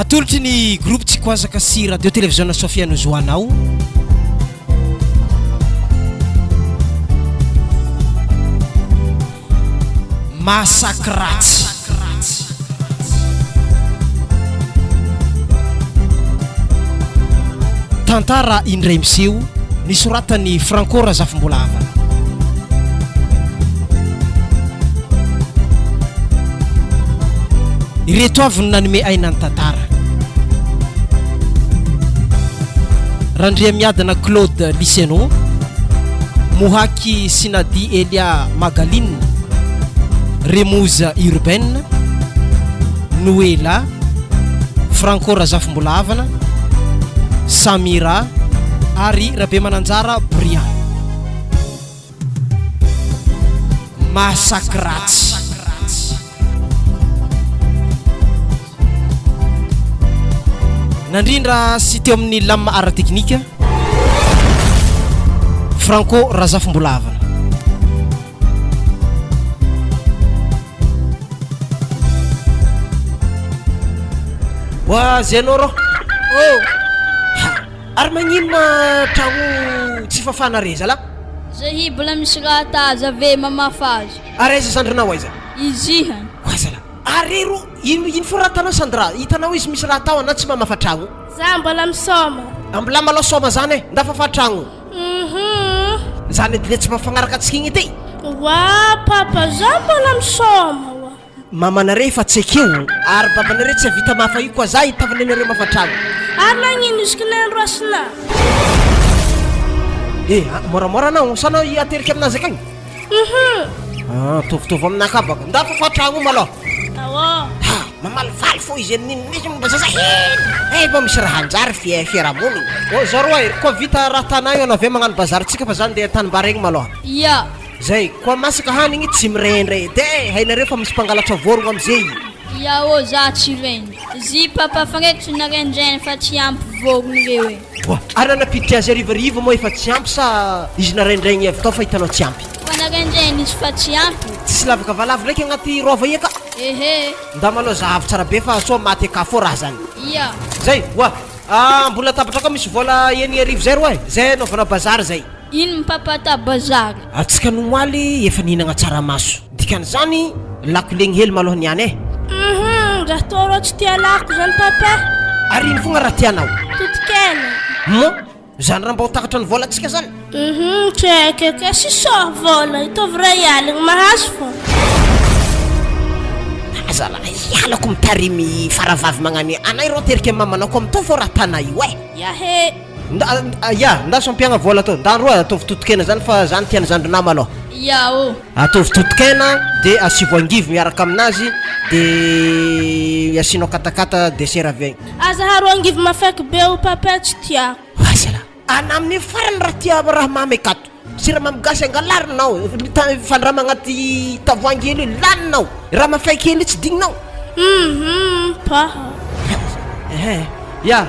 atolotry ny groupe Tsikazaka sy radio télévision Sofia no zoanao Masakratsy tantara indray miseho nisoratany Franco Razafimbolava. Ireto avy no nanome aina ny tantara. Randriamiadana Claude Liceno, Mohaky Sinadi Elia Magaline, Remoza Urbaine, Noela, Franco Razafimbolavana, Samira ary Rabe Mananjara Brian. Masakratsy nandrindra sy teo amin'ny lama ara teknika Franco Razafimbolavana. Wa zenoro oh ary magnino tragno tsy fafana reza la zahi bola misy raha taza ave mamafazo areza sandranao aiza izihan wazala arero ino foratana Sandra hitanao izy misy raha tao ana tsy mamafa tragno za mbola misoma ambola malo soma zany ndafafa tragno zany le tsy mafagnaraka atsikigny ty wa papa za mbola misoma wa mamanare fa tsekeo ary babanare tsy vita mafa io koa za hitavanenare mafa tragno ary nagnino izy kinandro asina moramora anao sanao ateriky aminazy akagny tovitovy aminaka baka ndafafa tragno malo awo mamalifaly fo izy nisy mbazaza ba misy raha anjary fiarahamonigny zaro ay koa vita raha tanay io anavy magnano bazaritsika fa zany de tanimbara egny maloha ya zay koa masaka hanigny tsy mirendre de hainareo fa misy mpangalatra vorogno amizay ya o za tsy reny zy papa fagneky tsy narendreny fa tsy ampy vorogno reo e ary nanapiditry azy arivarivo moa efa tsy ampy sa izy narendregny avy tao fa hitanao tsy ampy fa narendreny izy fa tsy ampy tsy lavaka valavo ndraiky agnaty rova iaka ehe nda malo zahavy tsara be fa soa maty aka fo raha zany ya zay mbola tabatra ka misy vola eny arivo zay ro zay naovana bazary zay ino mipapata bazary atsika nomaly efa nihinagna tsaramaso dikan'izany lako legny hely maloha niany raha toro tsy tia lako zany papa ary ino fogna raha tianao totokena mo zany raha mba ho takatra ny vola atsika zany trekeke sisoa vola itovy ray aligny mahazo fo azala ialako mitarimy faravavy magnany anay ro teriky amin'ny mamanao ko mitovy fo raha tanay io yahe ndaso ampiagna vola to ndandro atovy totokena zany fa zany tiany zandrinao maloha yao atovy totokena de asivo angivo miaraka aminazy de asinao katakata desera avy agny aza haro angivo mafaiky be o papa tsy tiako azala ana amin'ny farany raha tia raha mamy akato siramamy gasy angalarinao fandrama agnaty tavoangy hely laninao raha mafaiky hely tsy digninao paha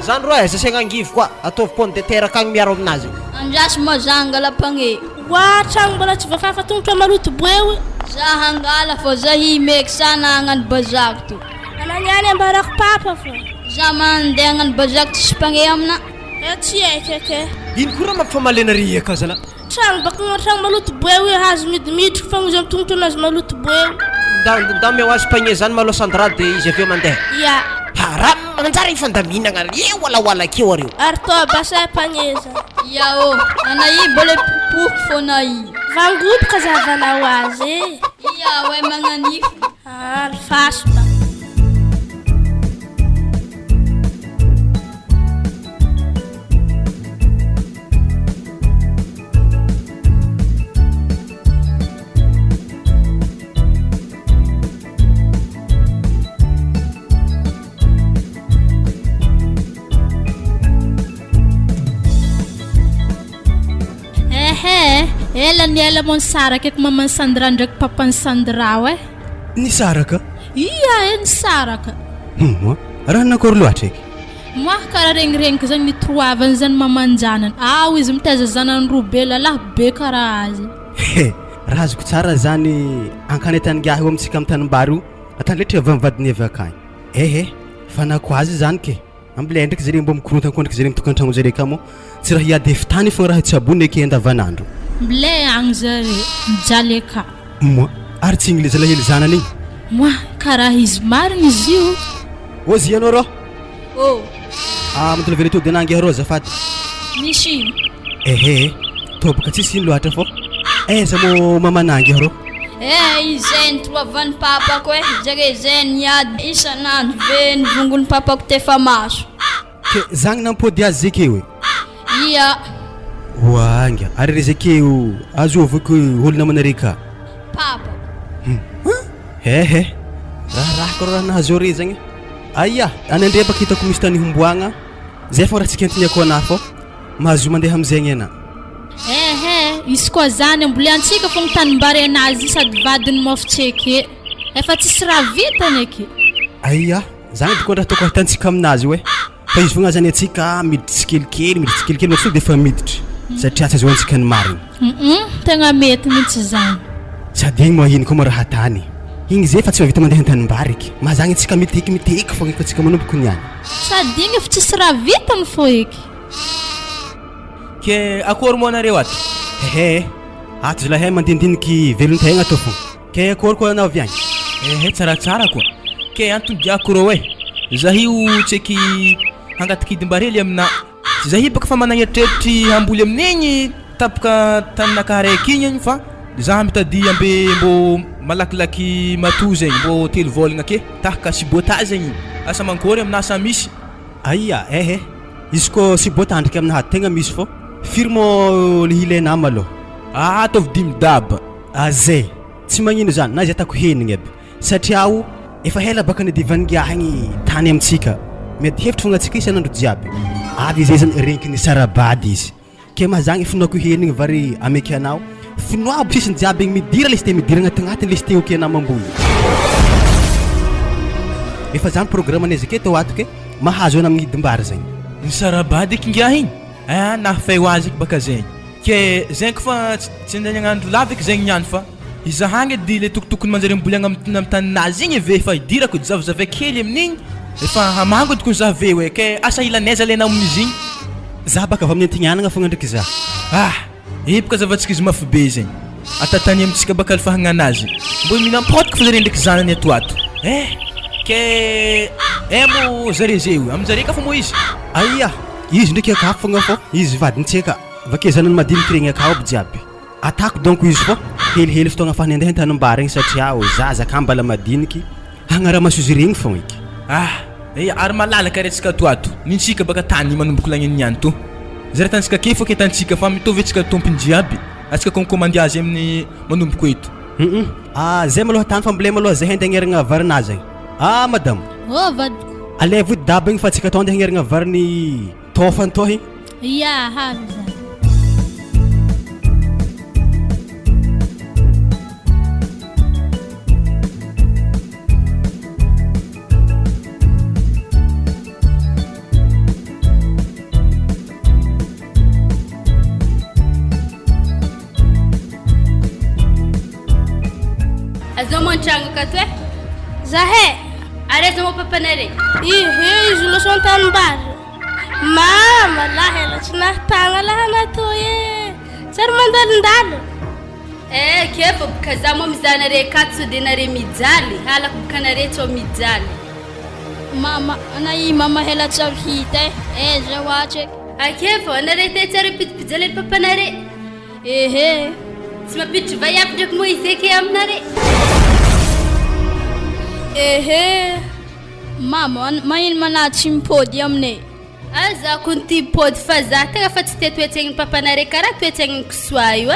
zany ro zasegna angivo koa atovy pomme de terre akagny miaro aminazy andrasy moa zangala pagne Wa tragno mbola tsy voafafa tongotra maloto boeo. Za hangala fo zahi meky sana hagnano bazako to. Anagnany ambarako papa fo. Za mandeha hagnano bazako tsy pagné amina. Tsy haiko. Ino koa mampifamalena ry ka zala? Tragno bakagna tragno maloto boeo hazo midimidry fa izy tongotra nazy maloto boeo. Ndame azo pagné zany malo Sandra de izy avy mandeha. Ya. Haram manjara ifandaminagna io wala keo areo. Arto basa pagnéza. Yao, anai bole pupuk fo nai. Vangup kazavana waze. Iya, we manganif. Fasta. Ela ni ela mon saraka ek maman Sandra ndraiky papan Sandra we. Ni saraka? Iya, en saraka. Raha nakory loatra eky. Moi karaha regniregniky zany nitroavany zany mamanjanany. Izy mitaiza zanany roa be lalahy be karaha azy. Raha azoko tsara zany ankanetany gahy amintsika amin'ny tanimbary io. Ataletra avy vadiny avy akany. fanako azy zany ke ambilay ndraiky zareo mbo mikorontana ndraiky zareo mitokantragno zareo ka mo tsy raha hiady efi-tany fogna raha tsy abony ake andavanandro mbilay agny zare mijaly aka moi ary tsy igny le zalahely zanany igny moi karaha izy marina izy io ozy ianao rô Oh, matolavely to dinangy rô zafady misy ino? ehe tobaka tsisy ino loatra fô aiza mo mamanangy rô Izay nitoavan'ny papako zare zay niady isan'andro ve nivongon'ny papako tefa maso. ke zagny nampody azy zakeo Ia, oanga ary re zakeo azo avako olona manareka papa. ehe raha ko raha nahazo re zagny aya anandrebaka hitako misy tany homboagna zay fô raha tsy kentiniako ana fô mahazo mandeha am'zegny ana izy koa zany amboliantsika fogna tanimbary anazy sady vadiny mofotseky efa tsisy raha vitany ake aya zagny diko raha toko hitantsika aminazy hoe fa izy fogna zany atsika miditra tsikelikely matsy de fa miditra satria tsy azoantsika ny marina tegna mety mihitsy zany sady igny mahino koa mo raha tany igny zay fa tsy mavita mandeha an-tanimbary eky mazagny atsika miteky fogna efa atsika manomboko niany sady igny efa tsisy raha vitany fô eky ke akory moa anareo ato ehe ato zalahay mandindiniky velon-tegna to fogna ke akory koa anao avy agny ehe tsaratsara koa ke antony diako rô zahio tseky hangatikidimbarely amina tsy zahi baka fa managneritreritry hamboly amin'igny tapaka taninakaharaiky igny fa za mitady ambe mbo malakilaky mato zegny mbo telo vôlagna ke tahaka sibota zegny asa mankory aminasa misy aya ehe izy ko sibota ndraiky aminahady tegna misy fô firmo le hilaina malo atovy dimy daba azay tsy magnino zany na zay atako henigny aby satria o efa hela baka nadivangiahagny tany amitsika mety hevitry fogna atsika isan'andro jiaby avy zay zany renkiny sarabady izy ke mazagny finaoko henigny vary ameky anao finoabo sisiny jiaby igny midira le sy te midira agnatin'agnatin'ny le sy te oky anao mambony efa zany programme anazy ake tao ato ke mahazo ana amin'ny hidim-bary zagny ny sarabady eky ngiah igny nahafay ho azy eky baka zegny ke zegny fa tsy andehagnandro lava eky zegny niany fa izahagny edy le tokotokony manjary mbolyagna amin'ny taninazy igny eve efa idirako zavazava kely amin'igny efa hamango tokony za ve hoe ke asa ilanaiza lenao amin'izy igny za baka avy amin'ny antignagnana fogna ndraiky za baka zavatsika izy mafy be zegny atatany amitsika baka alefahagna anazy mbo minampotiko fa zare ndraiky zanany ato ke mo zare zeo aminjare ka fa mo izy aya izy ndraiky akafo fogna fô izy vadintsika vake zanany madiniky regny akao aby jiaby atako donc izy fô helihely fotoagna afahany andeha an-tanimbary igny satria zaza ka mbala madiniky hagnara masozy regny fogna eky ary malalaka aretsika ato nintsika baka tany manomboko lagniny niany to zare tansika ke fô ketantsika fa mitovy atsika tompony jiaby atsika konkommandy azy amin'ny manomboko eto zay maloha tany fa mbolay maloha zay handeha agneragna varinazy madame vadiko alay vody daba igny fa atsika atao andeha agneragna variny tofantohy ia havy zany Azomontranga kato Zahe, areza mo papanare. izy lo son tanimbary mama lahela tsy nahtagna lahana to sary mandalindalo Kefa baka za mo mizanare katso dinare mijaly halako baka nare tso mijaly mama anai mama hela tso hita za wache kefa nare te tsara pitpijale papanare tsy mapitry vayafy ndraiky mo izeky aminare mama maino manatsy mipody aminay za kun ty pody fa za tegna fa tsy te toetsaigny papanare karaha toetsaigny kisoa io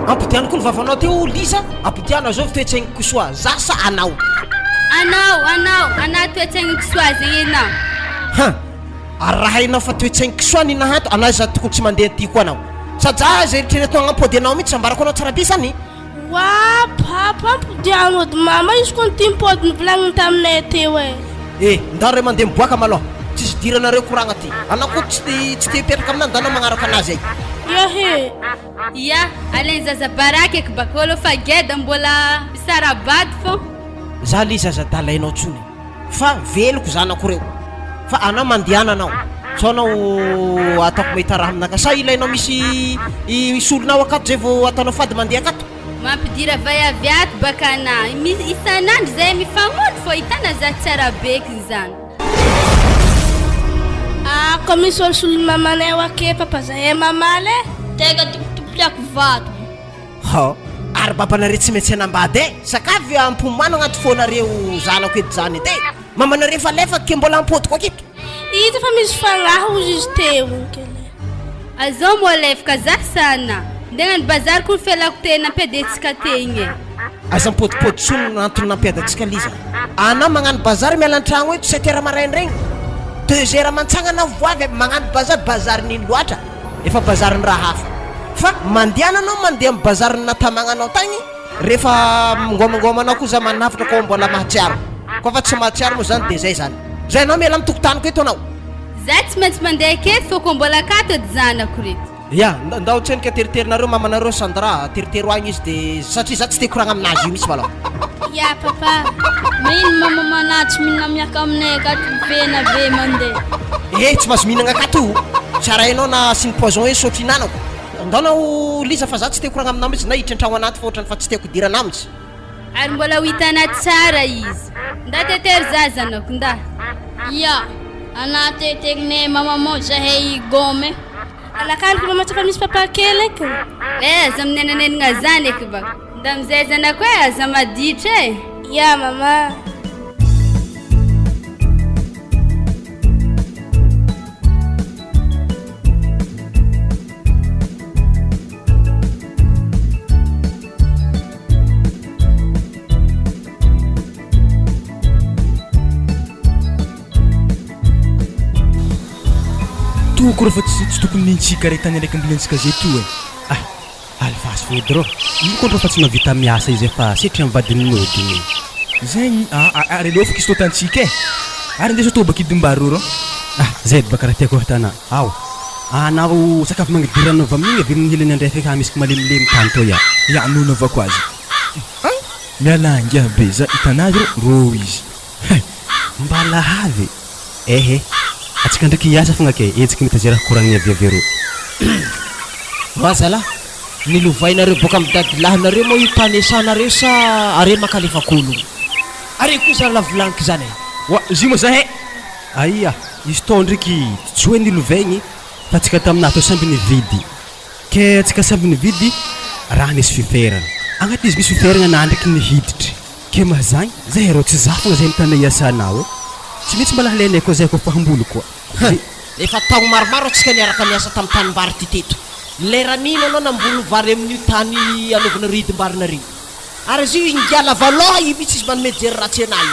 ampitianako ny vavanao teo lisa ampitiano zao toetsaigny kisoa za sa anao toetsaigny kisoa zegny anao ary raha hainao fa toetsaigny kisoa nina hato anao za tokony tsy mandeha ty koa anao sady za zay eritrereto agnampody anao mihitsy ambarako anao tsara bisany wa papa ampodiano ody mama izy koa ty mipody nivolagniny taminay teo ndao re mandeha miboaka maloha tsisy diranareo koragna ty anao koa tsy te hipetraka aminany danao magnaraka anazy ay ia alainy zaza baraky eky baka olo fa geda mbola misarabady fô za le zazadalainao tsony fa veloko zanako reo fa anao mandehana anao sao anao ataoko mahita raha aminaka sa ilainao misy solonao akato zay vao ataonao fady mandeha akato mampidira vayaviato baka ana isanandro zay mifagnono fô hitana za tsara bekiny zany Koa misy olo mamanay ao ake papa zahay mamaly tega tipotipoliako vato ary babanareo tsy maintsy anambady sakavy ampomano agnaty fonareo zanako eto zany edy mamanareo fa lefa ke mbola ampodiko akito ita fa misy fagnaho izy teo kele azao moa lefaka za sana ndegnany bazary koa felako tena ampiadatsika tegny aza mipodipody sono antony nampiadatsika liza anao magnano bazary mialan-tragno eto 7 heures maraindraigny 2 heures mantsagna anao voavy magnano bazary nino loatra efa bazary ny raha hafa fa mandehana anao mandeha amin'ny bazary natamagnanao tagny rehefa mingômangômanao koa za manafitra ko mbola mahatsiaro koa fa tsy mahatsiaro moa zany de zay zany zay anao miala amitokotaniko eto anao za tsy maintsy mandeha aketo fô ko mbola akato edy zanako reto ya ndao tsenika teriterinareo mamanareo Sandra teritero agny izy de satria za tsy te koragna aminazy io misy malao ya papa maino mama manatsy mihinana miaka aminay akato vena be mandeha tsy mahazo mihinagna akato tsara hainao na siny poison hoe sotry hinanako ndaonao liza fa za tsy te koragna aminao mihitsy na hiditra an-tragno anaty fa ohatrany fa tsy teko idirana amitsy ary mbola ho hitana tsara izy nda tetery za zanako nda ya anatetegnay mama mo zahay gome anakaniko mama tsy fa misy papa kely eky aza minenanenagna zany eky baka nda amizay zanako aza maditra ya mama toko refa tsy tokony nintsika re tany ndraiky ambilentsika zay to alifasy fody rô ino koa fa tsy mavita miasa izy efa setry mivadiny nodiny zegny ary aleo foka izy to tantsika ary ndeso to baka idimbary rô zay baka raha tiako tana ao anao sakafo magnidiranao avy amin'igny averiny hilany andray feky misy malemilemy tany to ya nono avako azy mialangy be za hitanazy rô izy mbala havy ehe atsika ndraiky hiasa fogna ke etsika mita raha koragny aviavereo vazala nilovainareo boka amin'ny dadilahinareo moa io tanesanareo sa are makalefa kologno are koa za lavolaniky zany wa zy moa zahay aia izy to ndraiky tsy hoe nilovaigny fa atsika taminahy to samby nividy ke atsika samby nividy raha nisy fiferana agnaty izy misy fiferana na ndraiky nihiditry ke mazagny zay rô tsy za fogna zay mitana iasanao tsy mitsy mbala halainay koa zay koa fa hambolo koa efa taogno maromaro atsika niaraka miasa tamin'ny tanimbary ty teto leranino anao nambolo vary amin'io tany anaovanareo hidimbarinareo ary izy io ingiala valoha io mitsy izy manome jery ratsy anahy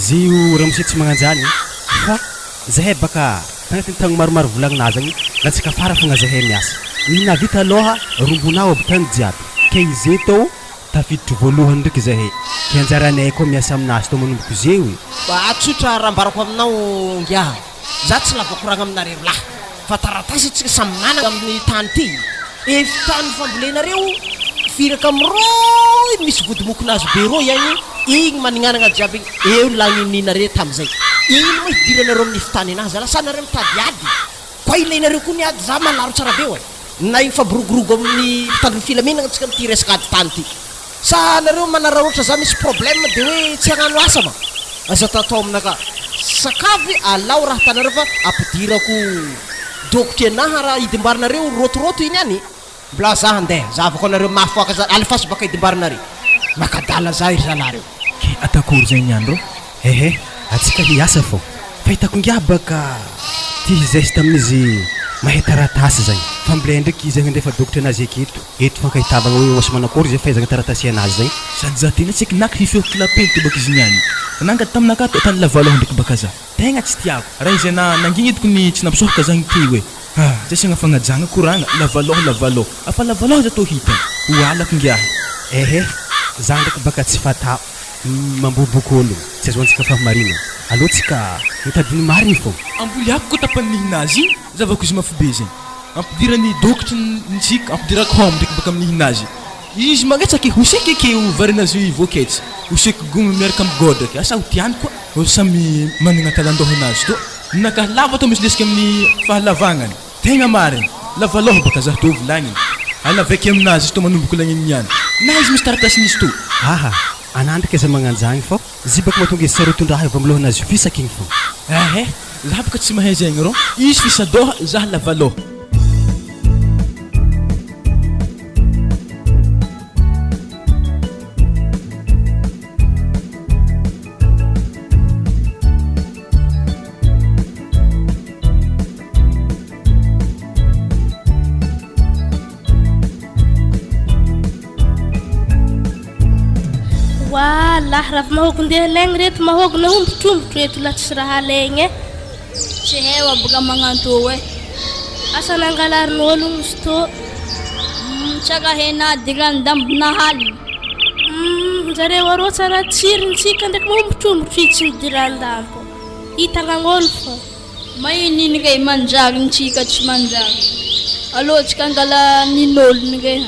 zio raha mosy tsy magnanjany fa zahay baka tagnatiny tagno maromaro volagnazy agny ratsika fara fogna zahay miasa nina vita aloha rombonao aby tany jiaby ke izy tao tafiditry voalohany ndraiky zahay ke anjaranay koa miasa aminazy tao manomboka zeo tsotra raha mbarako aminao ngiaha za tsy lavakoragna aminareo lahy fa taratasy tsika samy managna amin'ny tany ty efitany fambolenareo firaka amiro misy vodimokonazy be ro iagny igny manignanagna jiaby igny eo lagnininareo tamizay ino moa hidiranareo amin'ny efitany anazy alasanareo mitady ady koa ilainareo koa ny ady za manaro tsara beo na igny fa borogorogo amin'ny mpitandrony filaminagna tsika amity resaka ady tany ty sa nareo manara ohatra za misy problème de hoe tsy hagnano asa ma aza tatao aminaka sakavy alao raha tanareo fa ampidirako dokotry anahy raha hidimbarinareo rotoroto iny any mbola za handeha zavako anareo mafoaka za alifasy baka hidimbarinareo makadala za iry zalareo ke atakory zay niandro ehe atsika hiasa fô fa hitako ngia baka ty geste amin'izy mahay taratasy zagny fa mbola ndraiky izy agny ndefa dokotry anazy aketo eto fankahitavagna hoe osy manakory zay fahaizagna taratasy anazy zagny sady za tena tsy eky naky fifehoko lapely baka izy niany nanga taminaka to tany lavaloha ndraiky baka za tegna tsy tiako raha izy nangigny itoko ny tsy nampisohaka zagny ty hoe tsy asiagna fagnajagna koragna lavaloha afa lavaloha za to hitany ho alako ngiahy ehe za ndraiky baka tsy fata mamboboko olo tsy azoantsika fahamarina aloha tsika mitadiny mariny fô amboly ako koa tapan'nihinazy igny zavako izy mafibe zegny ampidirany dokotry ntsika ampidirako hom ndraiky baka amin'nihinazy izy magnetsaky hoseky ke varinazy voaketsy hoseky gomy miaraka amin'ny godraky asa ho tiany koa olo samy manana talandohanazy to nakahlava to misy lesika amin'ny fahalavagnany tegna mariny lavaloha baka zah to volagniny alavaiky aminazy izy to manomboko lagniny niany na izy misy taratasiny izy to aha anandrika iza magnanjagny fô zibaka mahatonga izy tsara tondraha avy amlohanazy fisaky igny fô zah baka tsy mahay zegny ro izy fisadoha zah lavaloha lah raha mahôgo ndeha laigny reto mahôgo na ombotrombotro reto la tsisy raha laigny tsy hewa boka magnanto asa nangalarin'ologno izy to tsaka hena dirandambo nahaly zareo arô tsara tsirintsika ndraiky mahombotrombotro i tsy nidirandambo hitagnan'olo fô maininy kay manjary ntsika tsy manjary alotsika angala nin'olony kay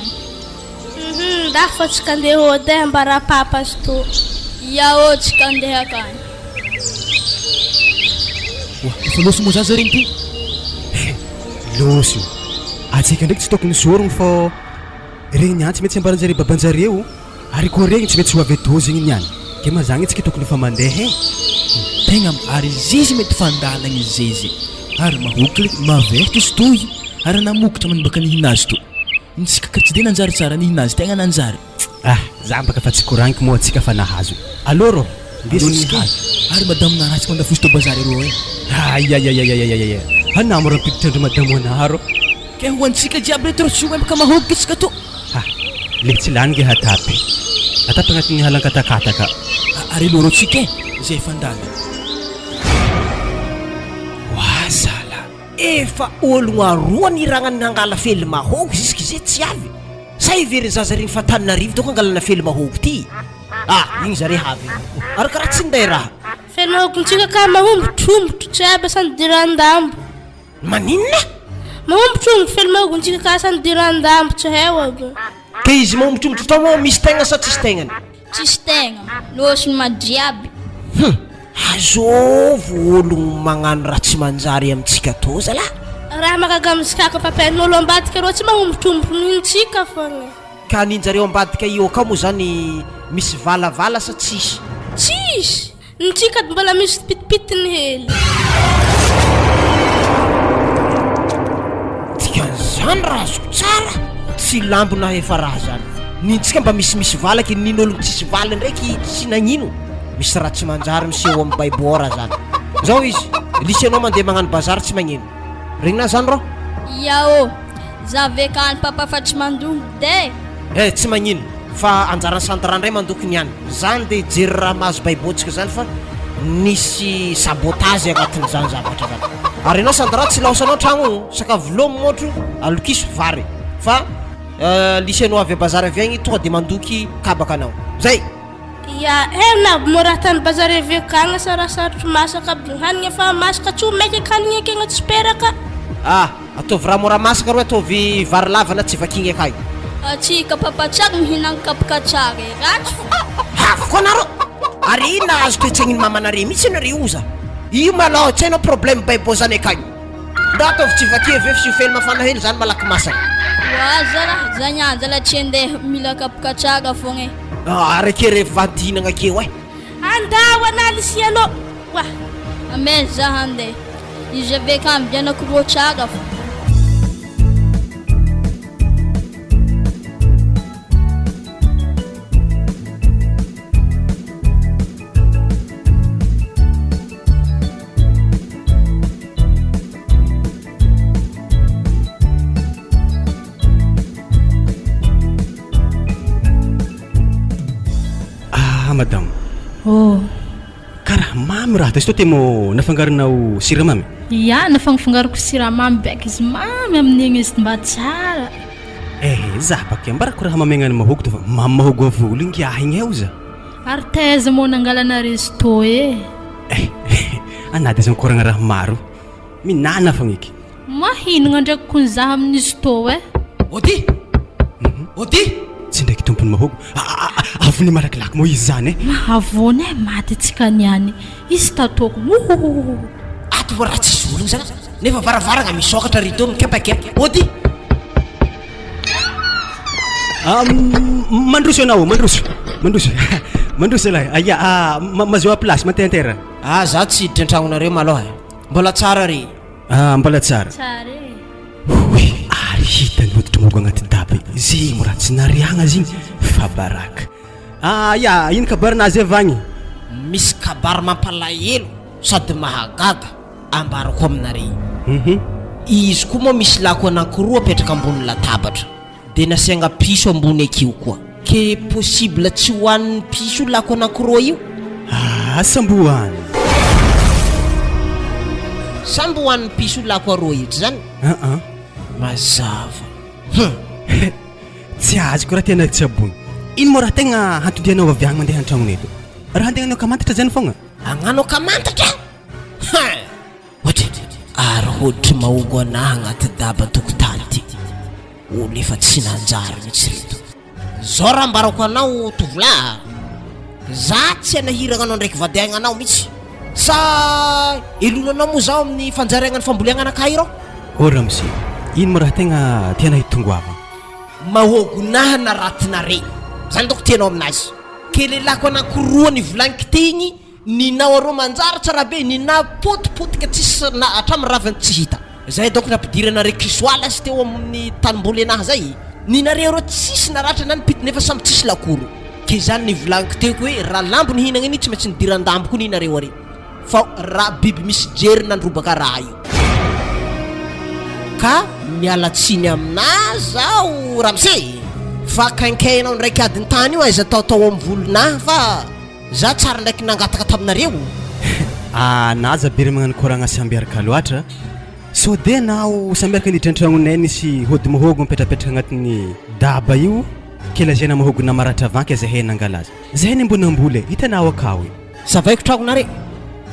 ndah fa tsika andeha ôdy ambara papa izy to yaô tsika andeha akany efa loso moa zaza regny ty loso atsika ndraiky tsy tokony sorogno fô regny niany tsy mety ambaranjare babanjareo ary koa regny tsy mety ho avy dozy igny niany ke mazagny itsika tokony fa mandeha tegna ary zizy mety fandalagna izy zezy ary mahokly maveritra izy toy ary namokatra manibaka nihinazy to ntsika ka tsy de nanjary tsara nihinazy tegna nanjary za baka fa tsy koragniko moa atsika fa nahazo alôrô ndesika ary madamo naratsika mandafosy to bazary rô ayayayayayaya anamora mpiditry andro madamo anaro ke hoantsika jiaby reto rotso membaka mahôgoka itsika to le tsy lanige hatapy atapy agnatin'ny halankatakataka ary lôrô tsika zay fandala wazala efa ologno aroa niragnany nangala fely mahôgo ziska zay tsy avy say very zaza regny fa taninarivo toko angalana fely mahôgo ty igny zare havy ary karaha tsy nday raha fely mahôgontsika ka mahombotrombotro tsy aby asa nidirandambo maninona mahombotrombotro fely mahôgontsika ka asa nidirandambo tsy haio aby ke izy mahombotrombotro tao moa misy tegna sa tsisy tegnany tsisy tegna losiny madiaby azôvo ologno magnano raha tsy manjary amintsika to zala raha mahagaga amintsika papain'olo ambadika rô tsy mahombotrombotro nintsika fogna ka ninjareo ambadika io akao moa zany misy valavala sa tsisy tsisy nitsika mbola misy pitipitiny hely dikan'izany raha azoko tsara tsy lambona efa raha zany nintsika mba misimisy valaky nin'ologno tsisy vala ndraiky tsy nagnino misy raha tsy manjary miseho amin'ny baibora zany zao izy lisenao mandeha magnano bazary tsy magnino regnina zany rô yaô zavekany papa fa tsy mandongo de tsy magnino fa anjarany santara ndray mandoky niany zany de jery raha mahazo baibotsika zany fa nisy sabotage agnatin'ny zany zavatra zany ary anao santara tsy laosanao tragno sakavolomo moatro alokiso vary fa lisenao avy bazary avy agny tonga de mandoky kabaka anao zay ya nabo moraha tany bazary avy akagny sa raha sarotro masaka aby hanigny efa masaka tsy ho maiky akanigny akegna tsy peraka ataovy raha mora masaka ro ataovy vary lavana tsy vakigny akay atsika papatsaka mihinagny kapakatsaka ratsy hafoko anaro ary ina azo toetsagniny mamanare mihitsy anareo oza io malao tsy hainao problème baibo zany akagny nda ataovy tsy vaky avy sy fely mafana hely zany malaky masaka wazala zanyanjala tsy andeha mila kapakatsaka fogna arake rehefa vadinagna akeo andao analisianao wa ame zaha andeha izy aveka ambianako rô tsaka fo madamo karaha mamy raha tasy to temo nafangaronao siramamy ya nafangfangaroko siramamy baiky izy mamy amin'igny izy mba tsara za baka ambarako raha mamegnany mahôgo to fa mamy mahôgo amin'ny volo ingy igny eo za ary taiza moa nangalana resto anady zany koragna raha maro minana fagniky mahinagna ndraiky kon zaha amin'izy to ody tsy ndraiky tapany mahogo avony malakilaky mo izy zany avony maty atsika niany izy tatoko ato raha tsisy ologno zany nefa varavaragna misokatra rideau mikepakepa ody mandroso anao mandroso lahy aya mazoa place matentera za tsy hiditra an-tragnonareo maloha mbola tsara ry mbola tsara ary hitany hoditra mogo agnaty daba zay mo raha tsy nariagna zigny fa baraka ya ino kabarinazy avagny misy kabary mampalahelo sady mahagaga ambarako aminareo izy koa moa misy lako anankiroa apetraka ambony latabatra dia nasiagna piso ambony akio koa ke possible tsy hohan'ny piso lako anankiroa io samboany samby hohan'ny piso lako aroa ito zany mazava tsy azoko raha tena tsy abony ino mo raha tegna hantondianao avy agny mandeha an-tragnony eto raha andehanao kamantatra zany fogna agnano kamantatra ary hoditry mahogo anahy agnaty daba tokotany ty olo efa tsy nanjary mihitsy reto zao raha mbarako anao tovolahy za tsy anahiragna anao ndraiky vadiagna anao mihitsy sa elonanao moa zao amin'ny fanjariagna ny famboliagna anakay rao ora msi ino mo raha tegna tiana hitongoavana mahogo nahy na ratinare zany doko tianao aminazy ke lelako anankiroa ny volagniko tegny ninao aroa manjary tsara be nina potipotika tsisy hatramin'ny raviny tsy hita zay doko nampidiranare kisoala sy teo amin'ny tanimboly anahy zay ninare reo tsisy naratra na nipity nefa samby tsisy lakoro ke zany ny volagniko teko hoe raha lambo ny hinagna iny tsy maintsy nidirandambo koa ninareo are fa raha biby misy jery nandrobaka raha io ka mialatsiny aminazy zao ramse fa kainkainao ndraiky adiny tany io aiza ataotao amin'ny volonahy fa za tsara ndraiky nangataka taminareo naza be magnano koragna sambiaraka loatra so de nao sambiaraka niditran-tragnonay nisy hody mahogo mipetrapetraka agnatin'ny daba io ke lazana mahogo namaratra vanky zahay nangalaza zahay nembona amboly hitanao akao savaiko tragnonare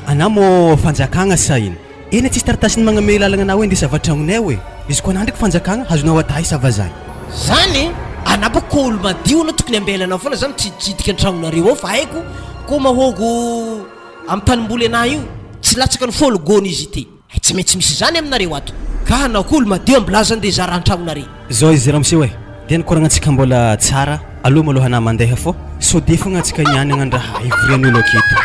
ana mo fanjakagna sa ino eny tsisy taratasiny magname lalagna anao hoe ndesa avatragnonay hoe izy koa nandriky fanjakagna hazonao atay sava zany anabako olo madio na tokony ambelanao foana zany tsidika an-tragnonareo ao fa haiko koa mahogo amin'ny tanimboly anahy io tsy latsaka ny fologony izy ity tsy maintsy misy zany aminareo ato ka anao koa olo madio ambilazany dia za raha an-tragnonare zao izy ramose hoe dia nikoragnatsika mbola tsara aloha maloha na mandeha fô so de fogna antsika niany agnandraha ivorian'olo aketo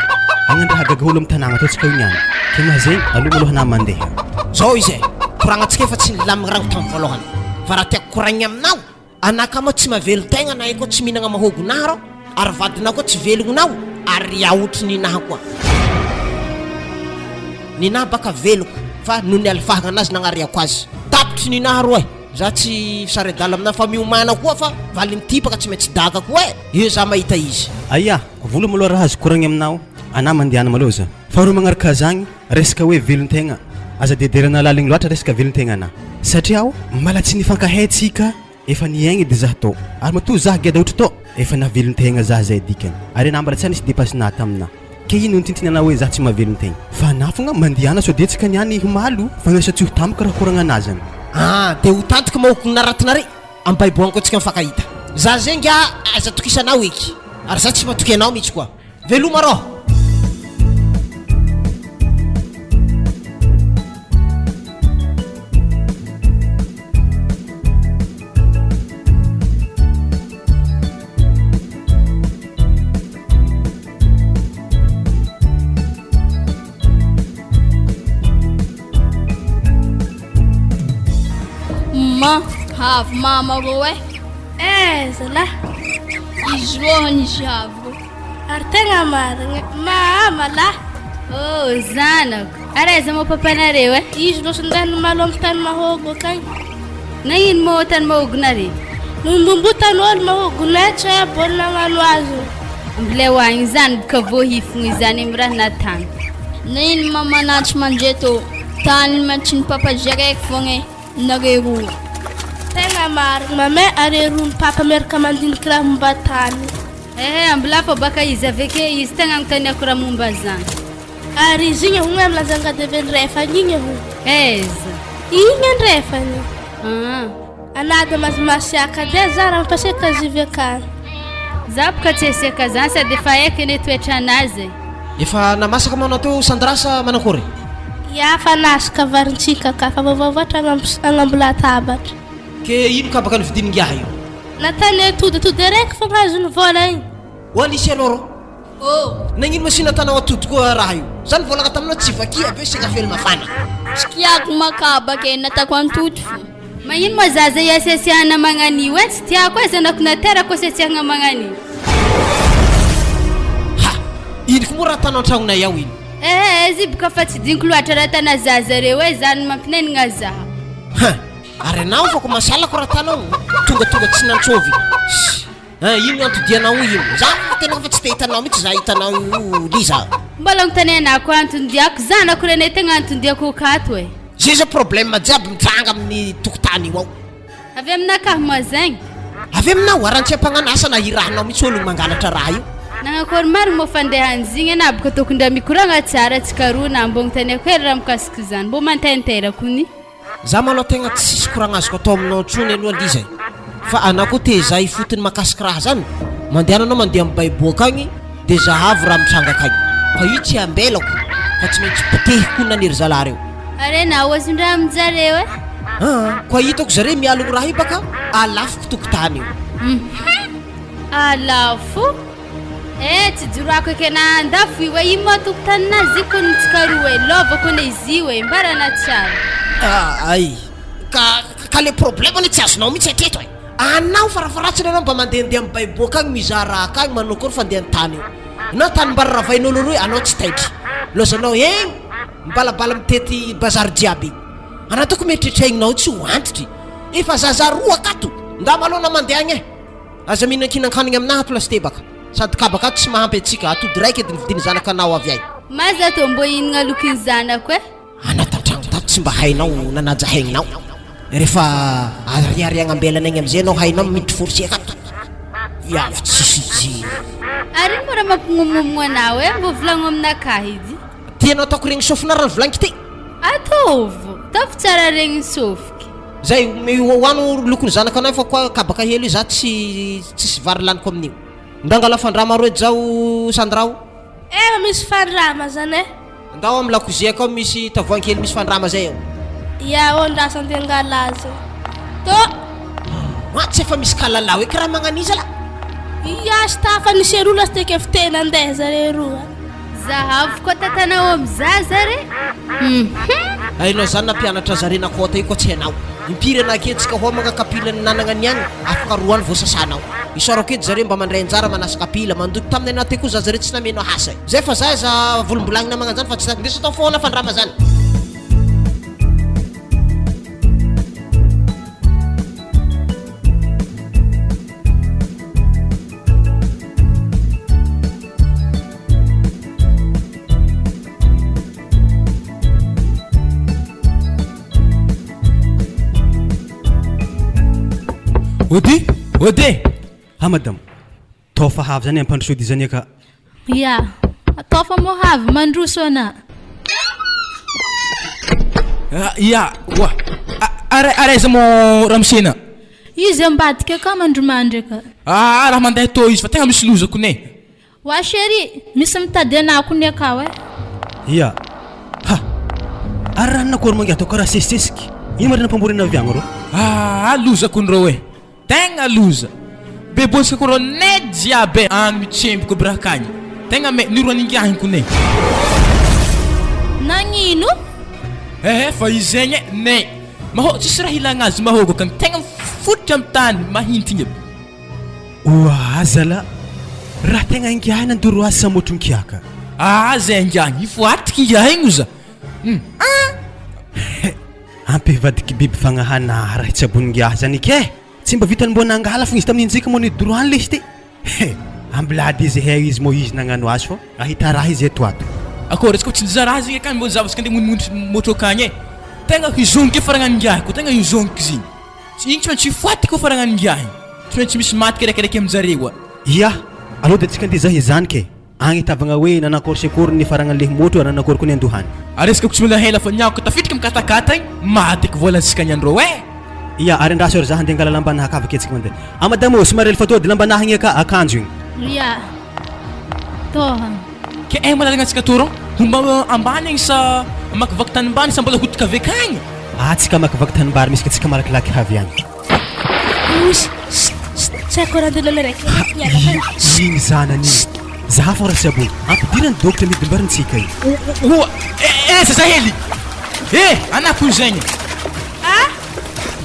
agnandraha gaga olo amin'ny tanàgna ataontsika io niany ke mahazay aloha maloha na mandeha zao izy koragnatsika efa tsy nilamigna rango tamin'ny voalohany fa raha tiako koragny aminao anaka moa tsy mavelon-tegna na koa tsy mihinagna mahogo nahy rao ary vadinao koa tsy velognonao ary ahotry ninahy koa ninahy baka veloko fa noho ny alifahagna anazy nagnariako azy tapitry ninahy roa za tsy saredala amina fa miomana koa fa valy mitipaka tsy maintsy daga koa io za mahita izy aya volo maloha raha azo koragny aminao ana mandehana maloha za fa ro magnaraka zagny resaka hoe velon-tegna aza dederana laligny loatra resaka velon-tegna ana satria aho mala tsy nifankahaitsika efa niaigny dia za tao ary matoa za geda ohatra tao efa navelon-tegna za zay dikany ary ana mbala tsy nisy dépassenah taminah ke ino notintiny anao hoe za tsy mavelon-tegna fa na fogna mandehana so de tsika niany malo fa nasa tsy ho tampoka raha koragna anazany dia ho tantika mahoko naratinare ambaiboaniko antsika mifankahita za zenga aza tokisanao eky ary za tsy matoky anao mihitsy koa veloma rô Havy mama rô zalahy izy rô nisy havy rô ary tegna marigna mama lahy zanako ary aiza moa papanareo izy rô sindahany malo amin'ny tany mahogo akagny nagnino moa tany mahogonare nombombotan'olo mahogonay tsy hoe baolina magnano azy mbilay hoagny zany boka voahifogna izany amin'ny raha natany nagnino mamanatry mandreto tany mantsy ny papageraiky fogna nare roa tegna marigna mame ary roa ny papa miaraka mandiniky raha momba tany ambila fa baka izy aveke izy tegna agnontaniako raha momba zany ary izy igny hogna milazanga deve ndrefany igny ho aiza igny ndrefany anady mazimasiaka de za raha mipasiaka zivy akany Zapaka tsy eseka zany sady efa haiko eny toetra anazy. Efa namasaka manao teo sandrasa manakory? Ia, fa nasaka varintsika ka fa vavavatra agnambola tabatra. Ke ino ka baka nividiny ngiaha io? Natany atoditody araiky fa azony vola igny. Oalisy aloro? Nagnino masina tanao atody koa raha io? Zany volagna taminao tsy vakia be sega fely mafana. Sikiako makabaka eny natako antody fo. Magnino moa zaza iasesiahana magnanio tsy tiako e zanako naterako asesiahana magnanio. Ha! Ino ko moa raha tanao an-tragnonay ao ino? Izy boka fa tsy diniko loatra raha tana zaza reo hoe zany mampinenina zaho. Ary anao fa ko masalako raha tanao tonga tsy nantsovy. Ino antodianao ino? Zaho tena fa tsy te hitanao mihitsy za hitanao io Liza. Mbola mitanenako antondiako zanako renay tegna antondiako kato e. Zay problème jiaby mitranga amin'ny tokotany io ao. Avy aminakahy moa zegny. Avy aminao arantsy ampananasa na hirahanao mihitsy ologno mangalatra raha io. Nagnakory maro moa fandehan'zigny ana boka tokondra mikoragna tsara tsika roa na mbo mitaniako hery raha mikasiky zany mbo mantenterako ni. Za maloha tegna tsisy koragna azoko atao aminao trony aloha Liza. Fa anao ko te zay fotony makasiky raha zany. Mandeha anao mandeha amin'ny baiboka agny de zahavy raha mitranga akagny. Fa io tsy ambelako fa tsy maintsy potehiko naniry zalareo. Are na oasin-draha aminjareo e? Koa hitako zareo mialogno raha io baka alafoko tokotany io. Alafo? Tsy jorako eke na andafo io io moa tokotaninazy ko nitsika roa e lovako na izy io e mbarana tsara. Ay ka le problème ny tsy azonao mihitsy atreto e. Anao farafaratsiny anao mba mandehandeha amin'ny baiboka agny mizara akagny manao kory fandeha ny tany io. Anao tany mbara ravain'olo roe anao tsy taitry. Lozanao egny mibalabala mitety bazary jiaby. Anao toko mieritreritraignao tsy ho antitry. Efa zaza roa akato nda malona mandeha agny e. Aza mihinan-kinankanigny aminahy ato lasite baka. Sady kabaka ato tsy mahampy atsika atody raiky ediny vidiny zanaka anao avy ay. Maza to mbo hinagna lokiny zanako e? Anao tantragno tato tsy mba hainao nanaja haigninao. Rehefa ariariagna ambelana egny amizay anao hainao miditry forsy akato. Iavy tsisy. Ary mora mampignomomogno anao e mbo volagno aminakahy izy. Tianao ataoko regny sofina raha volagniky ty? Ataovo, tafo tsara regny sofiky. Zay hoano lokony zanaka anao fa koa kabaka helo io za tsisy vary laniko amin'io. Ndangala fandrama roe zao sandrao? Misy fandrama zany e. Ndao amin'ny lakozia akao misy tavoangy kely misy fandrama zay eo. Ia, ondrasan-tengalaza. Tsy efa misy kalalao eky raha magnan'iza la. Ia, stafa nisy erola sy teka fitena andeha zare roa. Zahavy koa tatanao amizaza re? Hainao zany nampianatra zare nakota io koa tsy hainao. Impiry anake tsika homagna kapila ny nanagna niagny afaka roany vao sasanao. Isorako edy zare mba mandray anjara manasa kapila mandoky taminay naty koa zare tsy nameno hasa. Zay fa za volombolagna magna zany fa tsy ndeso tao foana fandrama zany. Ode madame tao fa havy zany ampandrosody zany aka. Ya, atao fa mo havy mandroso ana. Ya, wa. Araiza mo ramsena. Izy ambadika ka mandromandry ka. Raha mandeha to izy fa tegna misy lozako ne. Wa chéri, misy mitady anako ne ka we. Ya. Ara na kory mangia to kara sesesiky. Ino marina pamborina avy agny ro? Lozako ndro e. Tegna loza. Bebosiko ro ne jiabe an mitsembiko brakany. Tegna me niroaningiahin ko ne. Nagnino? Fa izegny ne. Maho tsisy raha ilagna azy mahogo kan tegna fotra amin'ny tany mahintigny. Zala. Raha tegna ingiahina ndoro azy sa motronkiaka. Zay ingiahina ifo atiky ingiahina oza. Ampivadiky biby fagnahana raha itsabon'ingiaha zany ke. Tsy mba vitany mbona angala fogna izy tamin'ny injika mo ny droit le izy ty. Ambilady izy hay izy mo izy nagnano azy fo ahita raha izy eto ato. Akory izy ko tsy nizara azy ka mbona zavatra kandeha moto kanye. Tegna hizonky faragnan'ingiahy ko tegna hizonky izy. Igny tsy maintsy foaty ko faragnan'ingiahy. Tsy maintsy misy maty kerekereke aminjareo. Ia, aloha de tsika andeha zahy zany ke. Agny tavagna hoe nanakory sekory ny farangan'le moto nanakory ko ny andohany. Aresaka ko tsy mila hela fa nyako tafidika mikatakata igny maty ko vola ansika nyandro Ia ary andraso ary za handeha angala lamba naha akavaka etsika mandeha. Madamo somary efa lamba naha igny akanjo igny. Ya. Toha. Ke malalagna antsika toron homba ambany igny sa makivaky tany ambany sa mbola hotika avy akagny. Tsika makivaky tanimbary misy ka tsika malakilaky havy agny. Tsy haiko raha andolo raiky Igny zanany za fa raha sabony ampidirany dokatra midimbarintsika igny. Esa za hely anako zegny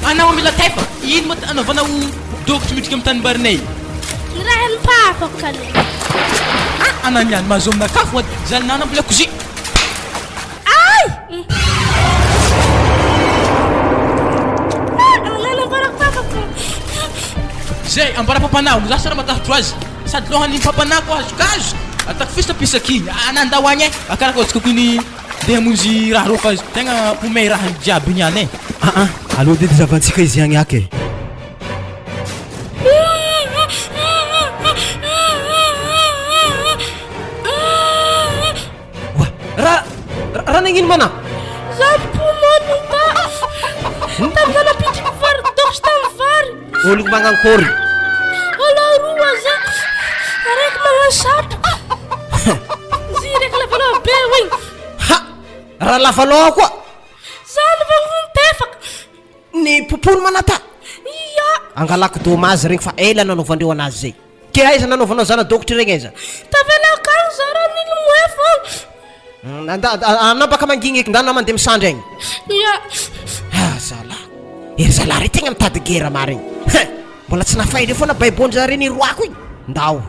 anao mila tefa ino mo anaovanao dokatra midika amin'ny tanimbarinay raha nipafako kale ananiany mahazo aminakafo zalinana mbola kozy zay ambara papanao za sara matahotro azy sady lohany papanako azokazo atako fisapisakiny anandahoagny akaraka otsika ko iny deha monzy raha ro fa tegna pomey raha jiaby niany aloha dedy zavantsika izy agny aky raha nagnino mana zapomonita tamina napitriko vary dokotry tamy vary ologno magnankôry alaroa za araiky magnasatroka zy raiky lavaloha be igny raha lavaloha koa zany vagnitefaka ny popony manata ia angalako domazy regny fa ela nanaovandreo anazy zay ke aiza nanaovanao zana dokotry regny aiza tavela akagny za raha niny moefa anao baka mangigny eky ndana mandeha misandra egny ia zalahy zalahy re tegna mitady gera marigny mbola tsy nafaire foana baibonjare ny roako igny ndao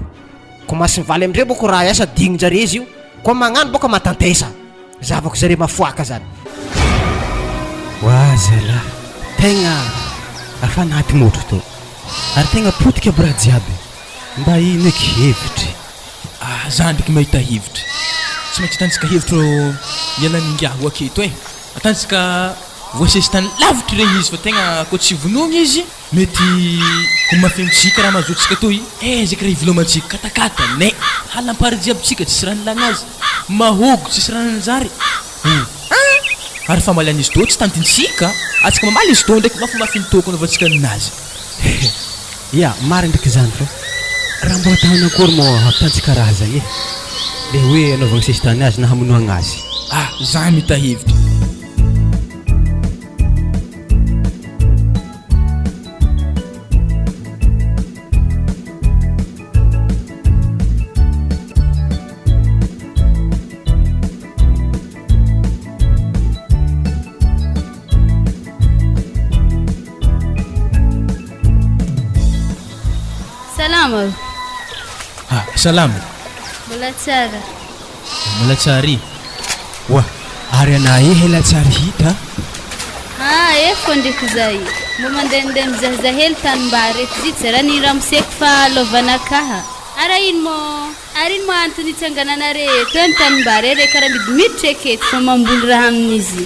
ko masy mivaly amindre boko raha asa digny jare izy io ko magnano boka matantesa zavako zare mafoaka zany zalahy tegna afa naty motro to ary tegna potika aby raha jiaby mba ino eky hevitry za ndraiky mahita hevitry tsy maintsy atantsika hevitro mialaningiaho aketo atantsika voasesy tany lavitry regny izy fa tegna ko tsy vonogny izy mety ho mafemitsika raha mahazotsika toy zeky raha ivelomantsika katakata ne halampary jiabytsika tsisy raha nilagna azy mahogo tsisy raha nanjary ary famalian'izy to tsy tantintsika atsika mamaly izy to ndraiky mafa mafiny toko anaovantsika ninazy ia mary ndraiky zany fa raha mba atahana akory mo hampitantsika raha zagny le hoe anaovagna sesy tany azy na hamonoagna azy za mita hevitry Salama. Salama. Mbola tsara. Mbola tsary. Ary anahy hela tsary hita Fondiko zay mbo mandehandeha mizahazahely tanimbary eto zitsy raha ny ramoseko fa lovana kaha ara ino mo antony itsanganana reto ny tanimbary re karaha midimiditra eketo fa mamboly raha amin'izy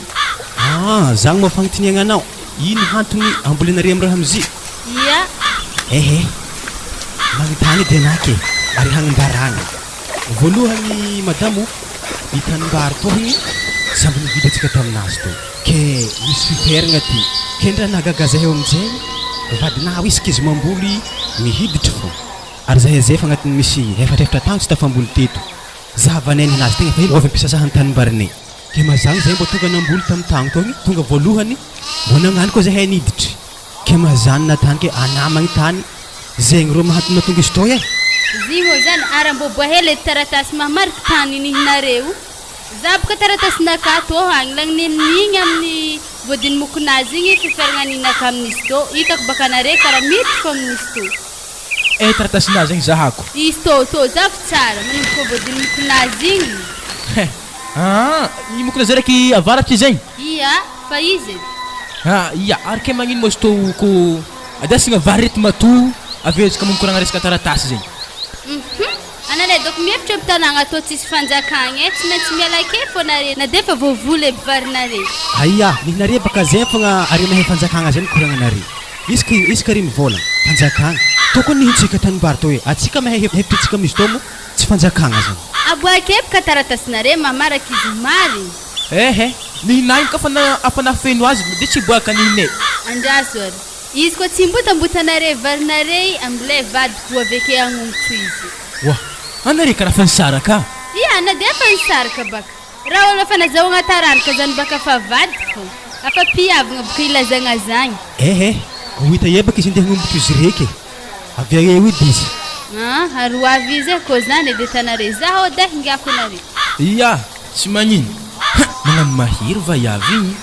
zagny mafagnotiniagna anao ino hantony ambolenare amin'ny raha amizy ia magnotany edy anaky ary hagnambaragna voalohany madamo ny tanimbary tohigny samby nividy atsika taminazy to ke misy fiverigna ty ke ndra nahagaga zahay eo amin'izay vadinao isaka izy mamboly mihiditra fo ary zahay zay fa agnatin'ny misy efatrefatra tagno tsy tafamboly teto zavaneny anazy tegna fa ovy ampiasasahany tanimbarinay ke mazagny zahay mbo tonga namboly tamin'ny tagno togny tonga voalohany mbo nagnano koa zahay niditry ke mazany natany ke anamagny tany zegny ro mahatony matonga izy to zy mo zany ara mbo boahely taratasy mahamariky tany nihinareo za boka taratasynaka to agny lang nenigny amin'ny vodiny mokonazy igny fifiaragnan'inaka amin'izy to hitako baka nare karaha mety fo amin'izy to taratasinazy zegny zahako izy to zafy tsara manomboka vodiny mokonazy igny i mokonazy raiky avaratry zegny ia fa izy ia ary ke magnino mozy to ko adasagna varety mato avezaka monokoragna resaka taratasy zegny ananay doko mihevitra amtanagna atao tsisy fanjakagna tsy maintsy miala ake fô nare na defa voavoly varinare ninare baka zay fogna are mahay fanjakagna zay nikoragnanare isaka ry mivolagna fanjakagna tokony nihitsika tanimbary to hoe atsika mahay hevitra tsika amizy to mo tsy fanjakagna zany aboake baka taratasinare mamaraky izy mary nihinagny ka afa nafeno azy de tsy boaka nihinay andraso ary izy koa tsy mbotambotanare varinare am'ilay vadiko aveke agnomotro izy. Wah, anare karaha fa nisaraka. Ia, na dia fa nisaraka baka. Raha olo fa nazahoagna tararaka zany baka fa vadiko. Afa piavagna boka ilazagna zagny. Ho hita ebaka izy ndeha hanombotra izy reky. Avy eo edy izy. Aroa avy izy koa zany dia tanare zaho dia hingako nare. Ia, tsy magnino. Magnano mahery va iavy igny.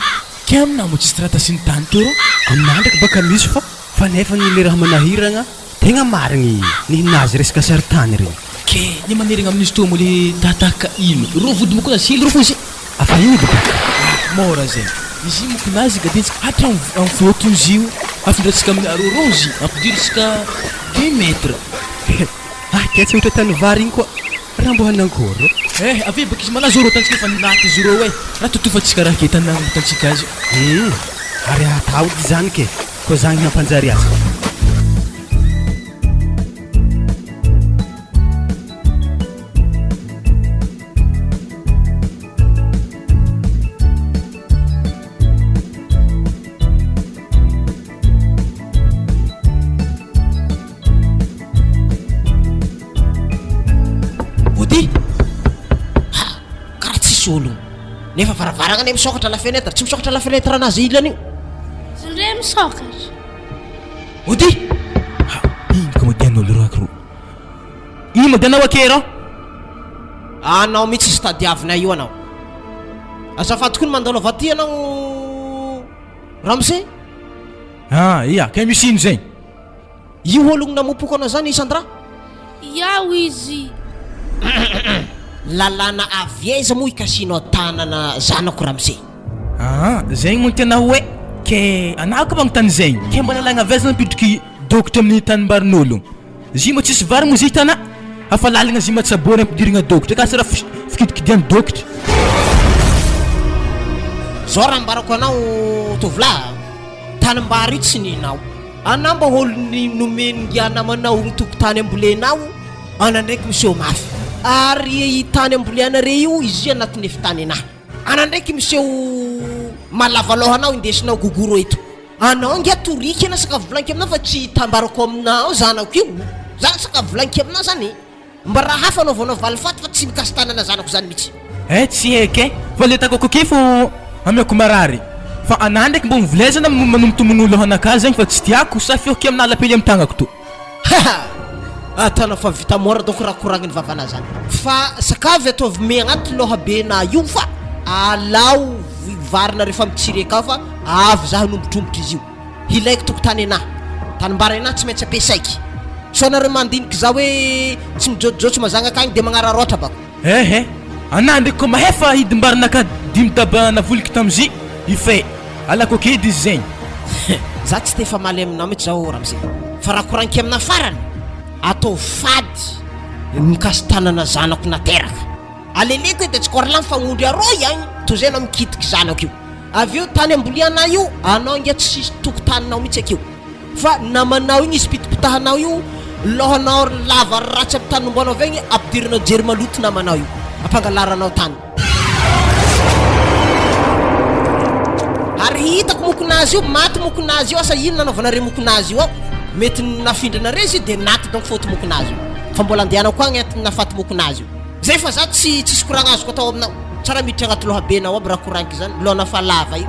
Ke aminah mo tsisy trata sy ny tany toro. Aminah ndraiky baka misy fa nefa ny le raha manahiragna tegna marigny nihinazy resaka saritany regny. Ke ny manerigna amin'izy tô mo le tataka ino. Ro vody moko na sily ro fozy. Afa io baka. Mora zay. Izy moko nazy gadensika hatra amin'ny fotony izy io. Afindratsika amin'ny arorozy ampidirisika 2 metres. Ke tsy ohatra tany vary igny koa. Raha mbo hanankoro. Avy baka izy manazoro tantsika efa naty izy rô raha totofatsika raha ke tanambotantsika azy. Ary atao dy zany ke koa zany nampanjary azy. Ologno nefa varavaragna ne misokatra la fenêtre tsy misokatra la fenêtre anazy ilany io Zindre misokatra. Ody ino ka madian'olo rakiro ino madianao akero anao mihitsy izy tadiavina io anao azafady koa ny mandalo avaty anao Ramse ia ka misy ino zegny io ologno namopoko anao zany Sandra Iao izy. lalàna aviaiza moa ikasinao tanana zanako Ramse zegny moa tena hoe ke anako magnontany zegny ke mba lalagna aviaza nampidriky dokitra amin'ny tanimbarin'olo izy moa tsisy vary moa izy tana afa lalagna izy matsaboana ampidirigna dokitra ka sara fikidikidiany dokitra zao raha mbarako anao tovolahy tanimbary tsy ninao anao mba olony nomengiana manao ny tokotany ambolenao ana ndraiky monsieur mafy ary tany amboliana re io izy anatin'ny efitany anahy ana ndraiky monsieur malavaloha anao indesinao gogoro eto anao ngia torika na saka volanky aminao fa tsy tambarako aminao zanako io zany saka volanky aminao zany mba raha hafa anao vanao valifaty fa tsy mikasy tanana zanako zany mihitsy tsy heky fa le takoko ke fo amiako marary fa anah ndraiky mbo mivolezana manomtomon'olo anaka zegny fa tsy tiako sa fioky aminah lapely amin'ny tagnako to atana fa vita mora donc raha koragniny vavana zany fa sakavy ataovy me agnaty loha be na io fa alao varina rehefa mitsireka fa avy zaho nombotrombotra izy io ilaiko tokotany anahy tanimbara anahy tsy maintsy ampiasaiky so nareo mandiniky za hoe tsy mijotsojotso mazanaka agny dia magnararoatra bako anah ndraiky koa mahefa hidimbarinaka 5 taba navoliky tamizy ifay alako kedy izy zegny za tsy tefa maly aminao mihitsy zao Ramse fa raha koranky amina farany atao fady mikasy tanana zanako nateraka aleleko dia tsy korala mifagnondry aroy agny toy zay anao mikitiky zanako io avy eo tany amboliana io anao ngia tsy sisy tokotaninao mihitsy akeo fa namanao igny izy pitipitahanao io lohanao lava ratsy amin'ny tany nombanao avy agny ampidirinao jery maloto namanao io ampangalaranao tany ary hitako mokonazy io maty mokonazy io asa ino nanaovanare mokonazy io ao mety nafindrana izy dia naty donc faute mokonazy io fa mbola andehanao koa agnaty nafaty mokonazy io zay fa za tsisy koragna azoko atao aminao tsara miditra agnaty loha benao aby raha koranky zany lohana fa lava io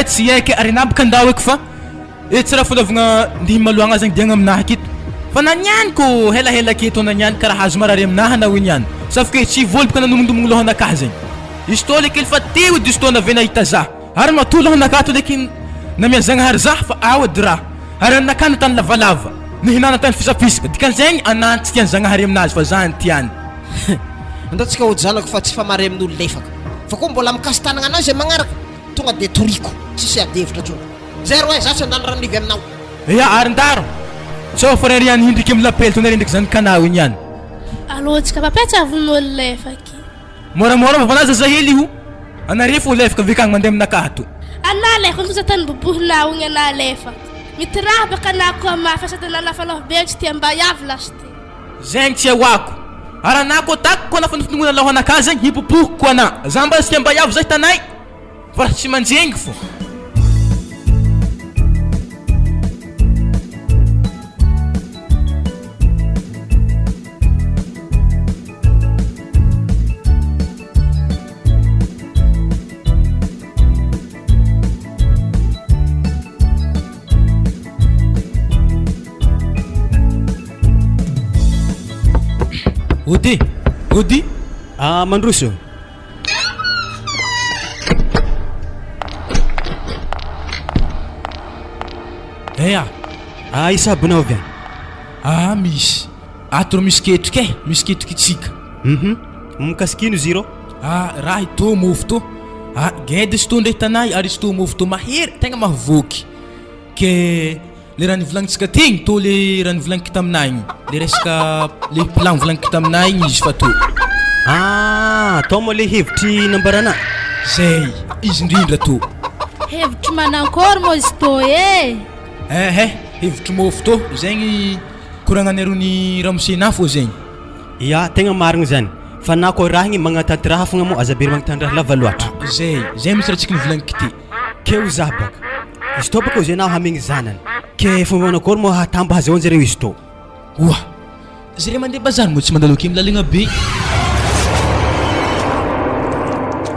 tsy heky ary nabaka andao eky fa tsy raha fanaovagna ndihmy maloagna zagny diagna aminahy aketo fa naniany ko helahela aketo naniany karaha hazo marary aminahy na hoe niany safoke tsy volopaka nanomondimogny lohanakahy zegny izy tô lekely fa teo edy izy tô navy nahita za ary mato lohanakahy to leky namiazagnahary za fa ao edy raha ary anakany tany lavalava nihinana tany fisapisaka dikan'zegny anany tsy tiany zagnahary aminazy fa za ny tiany andatsika ody zanako fa tsy famary amin'olo lefaka fa koa mbola mikasy tanagna anao zay magnaraka tonga dia toriko tsisy adevitra tsony zay ro za tsy andany ranivy aminao ary ndaro sao fa rary ihany hindriky amin'ny lapely to nary ndraiky zany kanao igny ihany Alotsika papetsa avon'olo lefaky moramora vavanaza za hely io anare fo lefaka vikagny mandeha aminakahy to ana lefaka kosa tany bobohinao igny ana lefaka mity raha baka anako amafy sady ananafaloha be tsy tia mba iavy lasty zegny tsy ahoako ary anah koa tako koa nafa nifinognona lohanakaa zegny hipopohiko koa anah za mba tsy tia mba iavy zay tanay fa tsy manjengy fo Ody Ody Mandroso. Eya Isabonao avy any. misy atoro misy ketrika misy ketriky tsika Mikasikino izy rô? raha ito mofo to geda izy to ndray tanay ary izy to mofo to mahery tegna mahavoky ke le raha nivolanitsika tegny to le raha nivolaniko taminay igny le resaka le plan nivolaniko taminay igny izy fa to Tao moa le hevitry nambarana zay izy indrindra to hevitry manankory moa izy to hevitry mofo to zegny koragnany arony ramosenà fô zegny ya tegna marigny zany fa na koa raha igny magnatanty raha fogna moa azabery magnatanty raha lava loatra zay misy raha tsika nivolaniko ty keo zah baka izy to baka ozenao hamegny zanany ke fomba manakôry moa hatambo hazahoany zareo izy to oa zare mandeha bazary moa tsy mandaloky milaligna be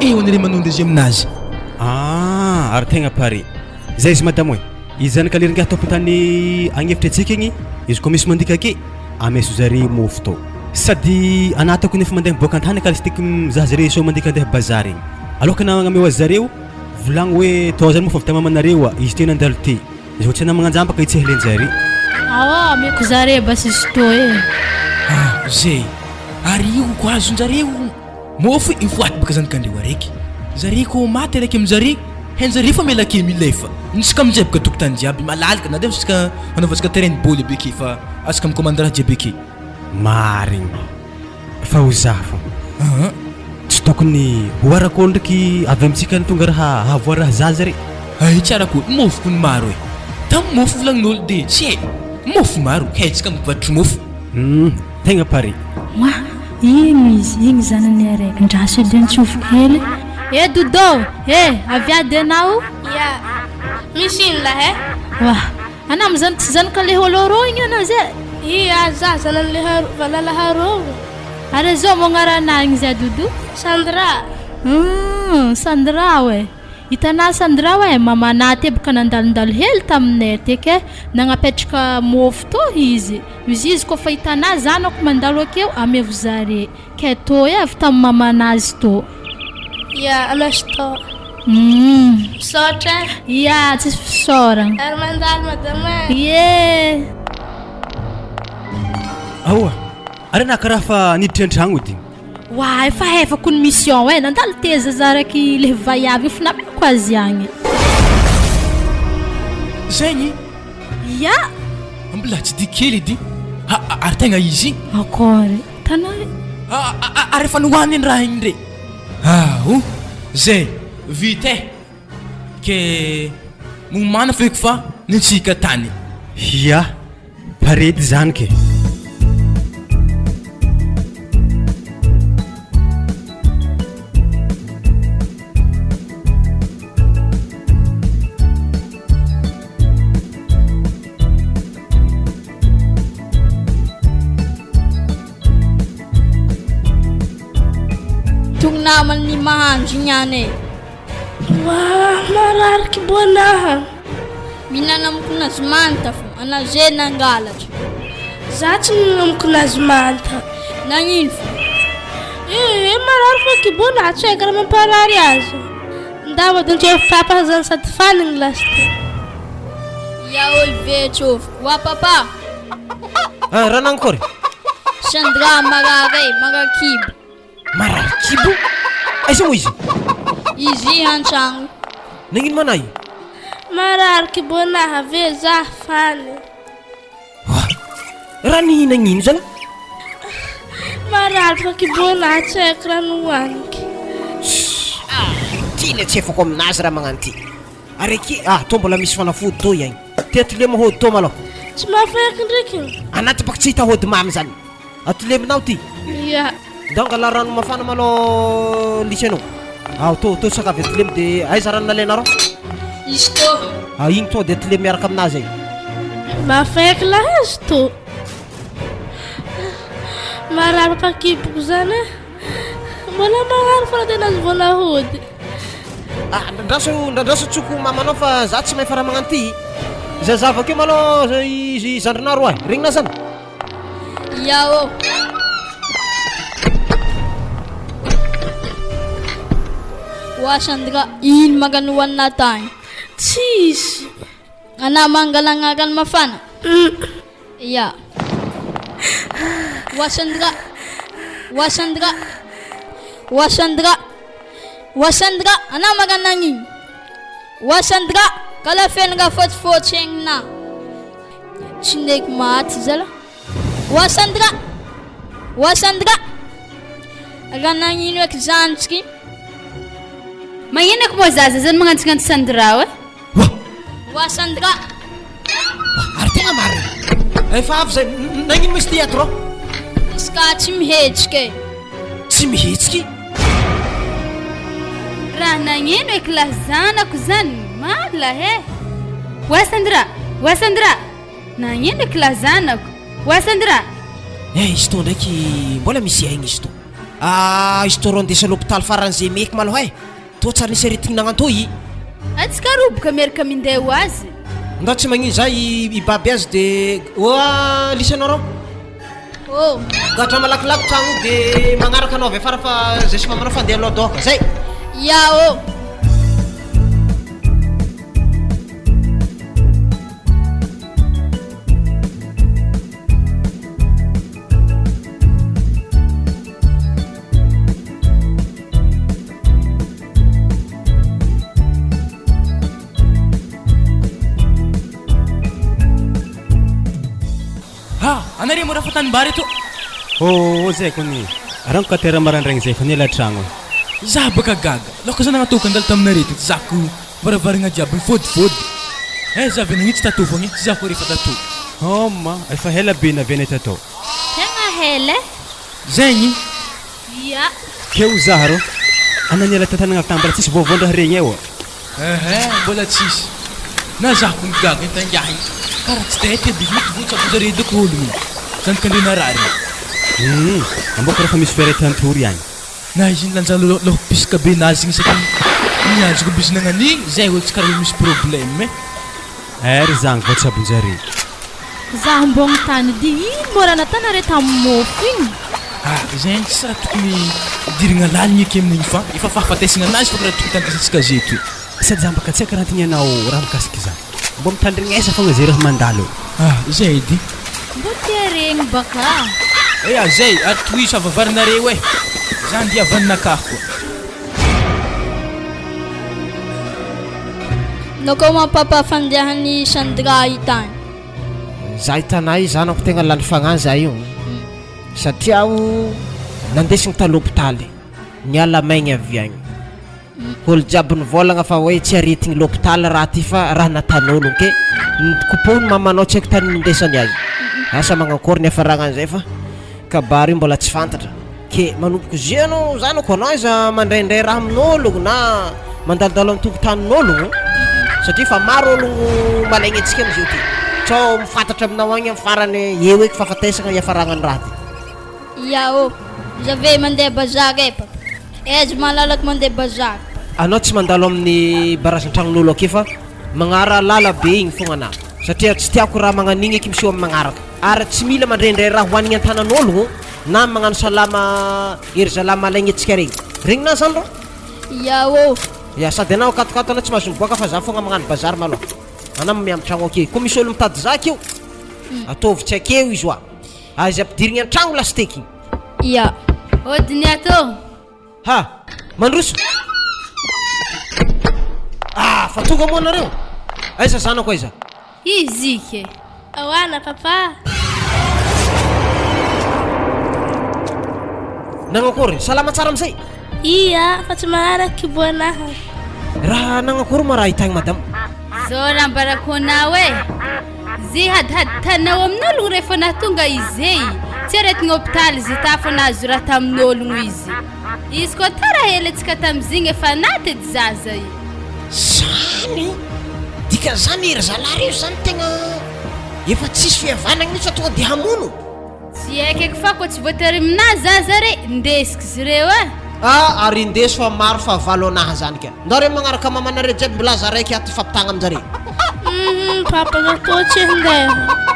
hoan'ire manondry izy aminazy ary tegna pare zay izy madamo izy zanaka leranga atopotany agnefitra atsika igny izy koa misy mandika ake ameso zare mofo to sady anatako nefa mandeha miboaka antany ka tiky mizaha zare so mandika andeha bazary igny aloka nagnameo azy zareo volagno hoe tao zany moa fa vita mamanareo izy tena andalo ty izy ko tsy magnanjambaka itsehlenjare ameko zare bas izy to zay ary io ko azonjareo mofo ifoaty baka zanakandreo araiky zare ko maty araiky aminjare henjare fa melake milefa nisika aminjay baka tokotany jiaby malalaka na dia sika anaovantsika terrain de boly beke fa asika mikomanda raha jiaby ake marigny fa ho zaho fô tsy tokony hoarako ndraiky avy amintsika ny tonga raha havoa raha za zare tsara ko mofo ko ny maro tamin'ny mofo volagnin'olo de tsy mofo maro haitsika mivatry mofo tegna pare igny zanany araiky ndraso edy antsofoka hely Dodo aviady anao misy ino lahy anao mizany tsy zanaka le holorô igny anao zay za zanany le valalaharô ary zao mognarana igny zay Dodo Sandra Sandra hitanao Sandra mamana ty baka nandalondalo hely taminay teky nagnapetraka mofo to izy koa fa hitanao zanako mandalo akeo amevo zare ke to avy tamin'ny mamanazy to anasy to misaotra tsy fisaorana ary mandalo madama aoa ary anao karaha fa niditra an-tragno edy efa hefako ny mission nandalo teza zaraky le vaiavy io finameko azy agny zegny mbola tsy di kely edy ary tegna izy akory tanay ary efa nohoany ny raha igny ndre zay vita ke momana feko fa nitsika tany paredy zany ke naman ni mahandro niany marariky boanaha minanamko nazy manta fo anaze nangalatra za tsy ninamko nazy manta nagnino fo marary fo kiboanaha tsy haiko raha mamparary azy ndavadontre fapa zany sady fanigny lasty yaoy vetsovy wa papa raha nankory Sandra marare marakibo marakibo aiza mo izy hantragno nagnino manay marariky boanaha ve za fany raha nagnino zany marary fa kiboanaha tsy haiko raha nohaniky ty le tsy efako aminazy raha magnano ty araiky to mbola misy fanafody to iagny tetolemo hody to malô tsy mafaiky ndraiky anaty baka tsy hita hody mamy zany atoleminao ty donc la rano mafana malô lisy anao to sakavy atolemy de aiza rano nalena rô izy to igny to de atolemy miaraka aminazy ay mafaiky laha izy to marary pakiboko zany mbola magnano fana tena azy vonahody ndradraso tsoko mamanao fa za tsy mahay faraha magnano ty zazava akeo malô izy zandrinaro regnina zany yao Wasandra ino maganoana tany? Tsisy. Ana mangalangakany mafana? Ya. Wasandra. Ana maganangin. Wasandra kala fenga fotsy egna. Tsy ndraiky maty zala. Wasandra. Aganangino eky zantsiky. Magnino eky moa zaza zany magnantsigantry Sandra e? Wasandra. Ary tegna marina. Efa avy zay nagnino misy ty ato? Iska tsy mihetsiky. Tsy mihetsiky? Raha nagnino eky la zanako zany mala he. Wasandra. Nagnino eky la zanako? Wasandra. Izy tô ndraiky mbola misy aigny izy tô. Izy tô rô andesa l'hôpital faran'izay meky malo e. Tô tsara nisy aretigny nagnanto i. Atsika roboka miaraka minday ho azy. Ndao tsy magnino zay ibaby azy de oa lisanao rô? Oh. Gatra malakilaky tragno de magnaraka anao avy afara fa zay sy mamanao fandeha aloha doka zay. Ya. Anare mora fatanimbary eto. Zay kony rango katera marandragny zay fa nela tragno. Za baka gaga. Loko sana ngatoka andal taminare eto. Zako varavaragna jiaby fôdy. Za avy nagnitsy tato fogna tsy za ko refa tato. Ma efa hela be navena tato. Tegna hela. Zegny. Ya. Keo za rô. Ananiela tatanagna tambara tsisy vovondraha regny eo. Mbola tsisy. Na za ko gaga tangahy. Karaha tsy tety bivotsy abozare doko ologno. Zany kandrena rary. Amboka refa misy fere tantory agny. Na izy lanjalo lo pisaka be nazy igny satria nianjoko bisy nagnanigny zay olo tsy karaha misy problème. Ry zagny va tsabonjare. Zaho mbogny tany di ino mora natanare tamin'ny mofo igny? Zay tsy raha tokony dirigna laligny eky amin'igny fa efa fahafatesagna anazy fa karaha tokony tangasantsika zeto. Sady za mbaka tsy haiko raha antinyanao raha mikasiky za. Mbo mitandrignesa fogna zay raha mandalo. Zay edy. Mbo tia regny baka. Zay atoy savavarinaareo e. Za andia avaninakahy koa. Nako mampapafandehan'ny Sandra itany. Za hitanay zanako tegna lany fagnahy za io. Satria nandesigny ta l'hôpitaly. Niala maigny avy agny. Olo jiaby nivolagna fa hoe tsy aretigny l'hôpital raha ty fa raha natan'ologno ke kopohony mamanao tsy haiko tany nindesany azy. Asa magnakory ny afaranan'izay fa kabary io mbola tsy fantatra. Ke manomboka zay anao zanako anao iza mandraindray raha amin'ologno na mandalodalo amin'ny tompontanin'ologno satria fa maro ologno malaigny antsika am'izao ty. Tsao mifantatra aminao agny amin'ny farany eo eky fahafatesagna iafaranany raha ty. J'avais mandeha bazary e papa. Eza malalaky mandeha bazary. Anao tsy mandalo amin'ny barazan-tragnon'olo ake fa magnara lala be igny fogna anao. Satria tsy tiako raha magnan'igny eky miseho amin'ny magnaraka. Ary tsy mila mandraindray raha hoanigny an-tanan'ologno na magnano salama ery zalama malaigny antsika regny. Regny na zany rô? Sady anao katokato anao tsy mahazo miboaka fa za fogna magnano bazary maloha. Anao miamby tragno ake. Koa misy olo mitady za akeo ataovy tsy akeo izy oa. Azy ampidirigny an-tragno lasteky. Odiny ato. Mandroso. Fa tonga moa nareo. Aiza zanako aiza? Izy ke. Awana papa. Nagnakory, salama tsara amizay? Iya, fa tsy manaraky kiboanaha. Raha nagnakory ma raha hitagny madamo? Zao raha mbarako anao e. Zay hadihady tanao amin'ologno rehefa nahatonga izay. Tsy aretigny hôpitaly zay tafa nahazo raha tamin'ologno izy. Izy koa tara helantsika tamizigny efa naty edy zaza io. Zany? Dika zany ery zalahy io zany tegna efa tsisy fihavanagny mihitsy tonga de hamono. Tsy haiko fa koa tsy voatery aminazy zaza re ndesiky izy reo e. Ary indeso fa maro fa valo anaha zany ka. Ndao re magnaraka mamanare jiaby milaza raiky aty fampitagna aminjare. Papa zato tsy handeha.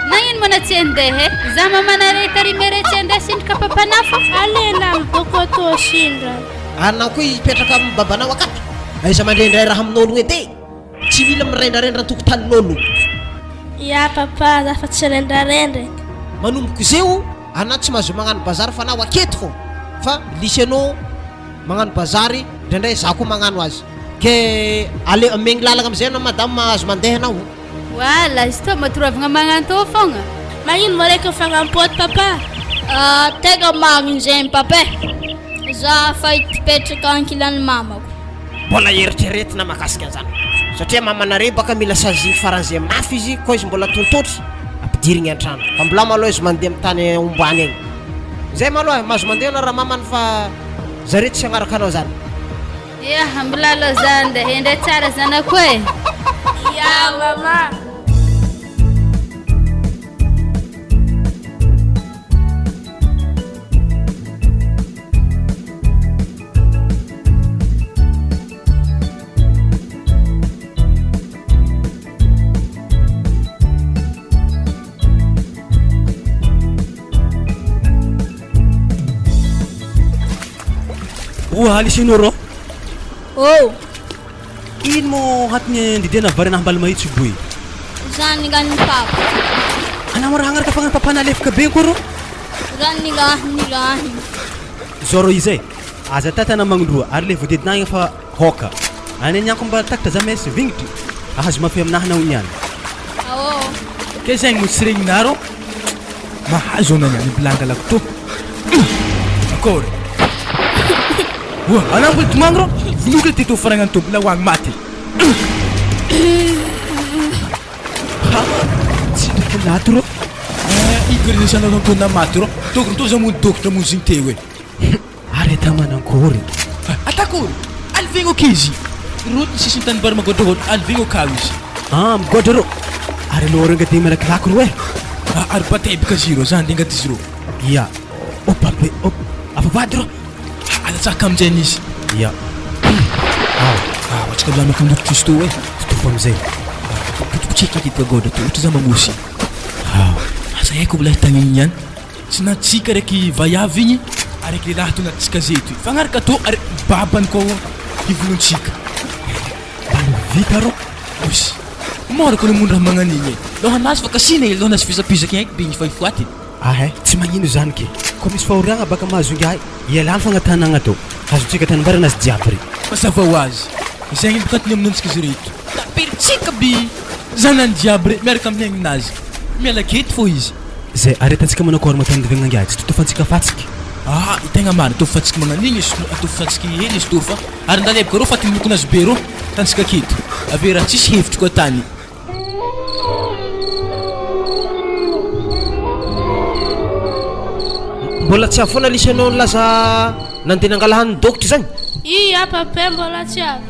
Nagnino mana tsy handeha? Za mamanare tarimere tsy handeha sindrika papanafa. Alena midoko atao sindra. Anao koa hipetraka amin'ny babanao akato. aiza mandrendray raha amin'ologno edy tsy mila mirendrarendra tokotanin'ologno. Ya papa za fa tsy rendrarendra. Manomboka izeo anao tsy mahazo magnano bazary fa anao aketo fô fa lisenao magnano bazary indraindray za koa magnano azy ke ale megny lalagna amizay anao madame azo mandeha anao. Wala izy tô matoravagna magnantô fogna. Magnino mo raiky mifagnampôty papa? Tega magny zegny papa za fa hipetraka ankilan'ny mamako. Mbola eritreretina mahakasika an'izany satria mamanareo baka mila sazy faran'izay mafy izy koa izy mbola tontotry ampidirigny an-trano fa mbola maloha izy mandeha amin'ny tany ombany egny zay maloha mahazo mandeha na raha mamany fa zareo tsy agnaraka anao zany. Ia mbola lo zany ndeha endre tsara zanako e. Ya mama. Alisinao rô ino mo hatiny didena varina ambali mahitsy boy Zany ningan'ny papa. anao raha agnaraka fagnano papana alefaka be koa rô Zany nilahy. zao rô izay aza tatana magnindroa ary le vodedina igny fa hoka any nianko mba takatra za mesy vignitry ahazo mafy aminahy nao niany ke zegny mo tsy regninaro mahazo anany any bilangalako to akory anao mbola tomagny rô vinoky le teto faragnany to mbola hoagny maty tsy ndraiky lato rô igorisanao tantona maty rô tokony to za mony dokitra moziny teo e areta manankory atakory alivegny oka izy rotiny sisy mitany bary magodragotra alivegny okao izy migodra rô ary lorenga de malaky lako rô ary batebika zy rô za andenga ty izy rô ia opape afavady rô alatsaka aminjay izy ia atsika za makandokitra izy to e totofo amizay potipotsika kitika godra to ohatra za mamosy asa haiko mbola hitagniny ihany tsy natsika raiky vaiavy igny araiky lehilahy to natsika zeto fagnaraka to ary babany koa hivolontsika vita rô osy mora koa namono raha magnan'igny e lohanazy fa kasina e lohanazy fisapisaka egny be igny fa ifoaty tsy magnino zany ke koa misy fahoriagna baka mahazongy ahy ialany fagnatanagna to azontsika tanambara anazy jiaby re fa sava ho azy zegny bokatiny aminantsika izy reto taperitsika by zanany jiaby re miaraka amin'ny agninazy miala kety fô izy zay aretantsika manakory matandivegnangy azy tsy totofantsika fatsiky itegna marina atao fatsika magnan'igny izy atao fatsika hely izy to fa ary ndalebaka rô fatiny lokona azy be rô tansika keto ave raha tsisy hevitry koa tany mbola tsy avy foana lisanao nilaza nandeha nangalahan'ny dokitra zany Iya papa mbola tsy avy.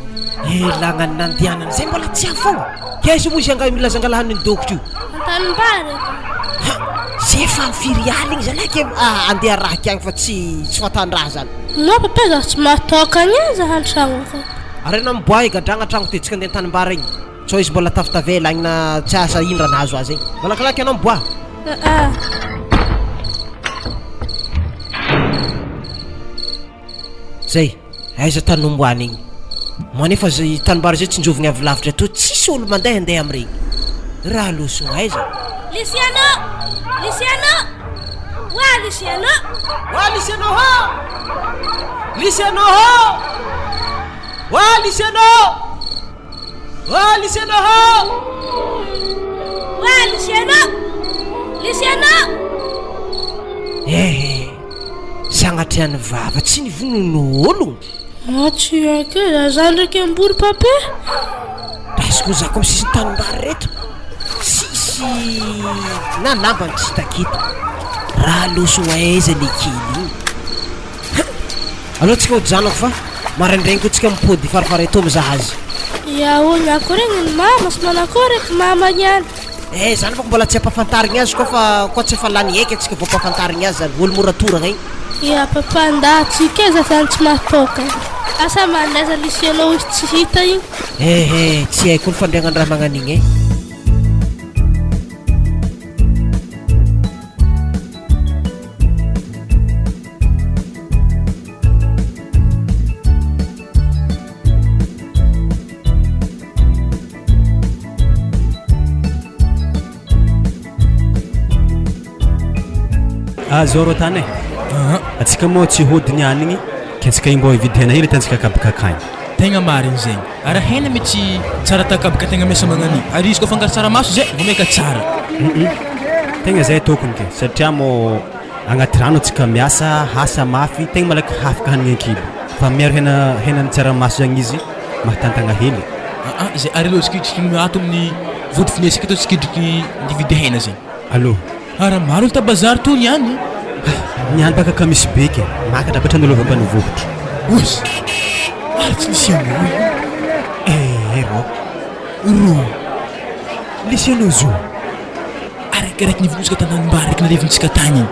lagnany nandehanany zay mbola tsy avy foana ke izy moa izy milaza angalahan'ny dokitra io Antanimbary. zay fa mifiry aly igny zany ake andeha rahaky agny fa tsy fatandraha zany No papa za tsy matokany za antragno ko. ary na miboay gadragna tragno tetsika andeha tanimbara igny so izy mbola tavitavela agny na tsy asa indra nahazo azy igny malakilaky anao miboa zay aiza tany nomboany igny manefa zay tanimbara zay tsy njovigny avy lavitra to tsisy olo mandeha andeha am'iregny raha losogna aiza Luciano! Luciano! Wa Luciano! wa Luciano ho Luciano ho wa Luciano wa Luciano ho Wa Luciano! Luciano! sagnatriany vava tsy nivonon'ologno Tsy haiko za ndraiky ambory papa. rasiko za comme sisy tanimbary reto sisy na nambany tsy takito raha losogna aiza le kely igny aloha tsika hojanako fa maraindraigny koa tsika mipody farafara eto mizaha azy Ya olo ako regny mama sy manakory mama niany. zany fa mbola tsy ampafantarigny azy koa fa koa tsy efa lany eky atsika vao ampafantarigny azy zany olo moratoragna igny Ya papa ndatsika za zany tsy matoka. Asa mandaza Luciano izy tsy hita igny. tsy haiko ny fandriagnany raha magnan'igny e Zoro tany atsika moa tsy hody niany igny ke antsika mbô hividy hena hely tantsika kabakakainy tegna mariny zegny ara hena mety tsara takabaka tegna miasa magnani ary izy koa fangaro tsaramaso zay vao meka tsara tegna zay tokony ke satria mo agnaty rano atsika miasa hasa mafy tegna malaky hafaka hanigny an-kibo fa miaro henany tsaramaso zagny izy mahatantagna hely zay ary aloha tsikidriky miato amin'ny vody finesika atao tsikidriky ndividy hena zegny allo ara maro olo ta bazary to niany niany baka ka misy beke makatra batra nolovam-panovohotro osy ary tsy nisy anao ro lisy anao zo araikaraiky nivinosika tananimbary raiky nalevintsika tagny igny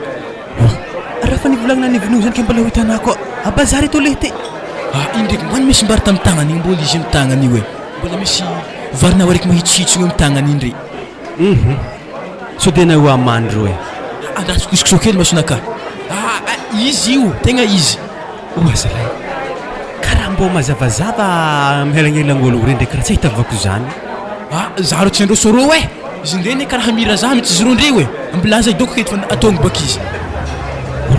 raha fa nivolagnina nivino zany ke mbola ho hitanako a bazary to lehte iny ndraiky mbola misy mbary tamin'ny tagnany igny mbola izy amin'ny tagnany io e mbola misy varina araiky mahitsitsiny amin'ny tagnany iny re so de na io amandro e andraso kosokosokely masonaka izy io tegna izy oazalay karaha mbô mazavazava mihelagnelan'olo re ndraiky raha tsy hitavako zany zaro tsy andro soro e izy ndreny karaha mira za mitsy izy ro ndreo e ambilaza idoko kety fa atongny baka izy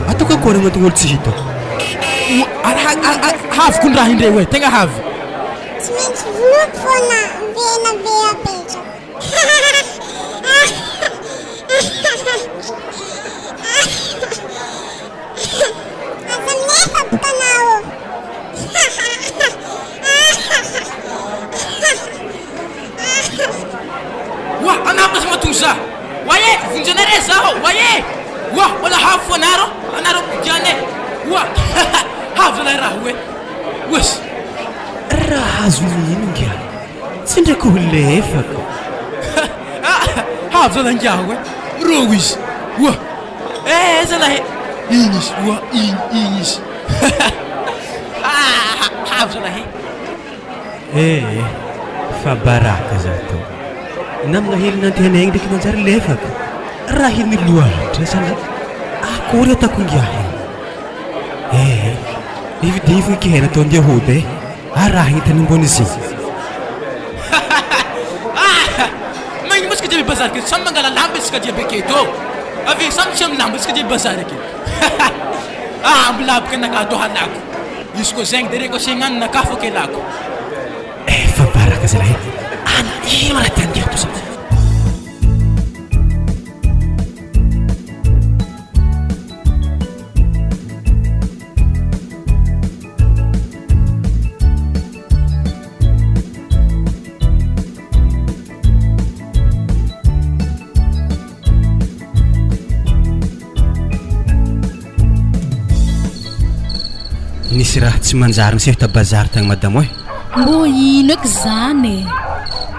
atao kakory agnaty olo tsy hita haviko ny raha indreo e tegna havy tsy maintsy vonoko foana vena ve apetraka aza minefa bokanao wa anapasy matongo za waye vonjanare zaho waye wa wala havy fo anaro diane wa havy zalahy raha hoe wesy raha azony ino ngia tsy ndraiky ho lefaka havy zalahy ngiaho e rogo izy wa zalahy igny izy wa igny izy havy zalahy fa baraka za to namna hely nantehanay ndraiky manjary lefaka raha hely loatra zany akory atako ngiahy ividivigny ke hena atao ndia hody raha hitany ambony izy magny masika jiaby bazary ke samy mangala lamba isika jiaby aketo avy samy tsy amin'ny lamba isika jiaby bazary aketo ambilabaka nakato halako izy koa zegny de reko segnany nakafo akelako fa baraka zalahy ana ino raha tandiato sa nisy raha tsy manjary nisy ta bazary tagny madamo e mbô ino eky zany e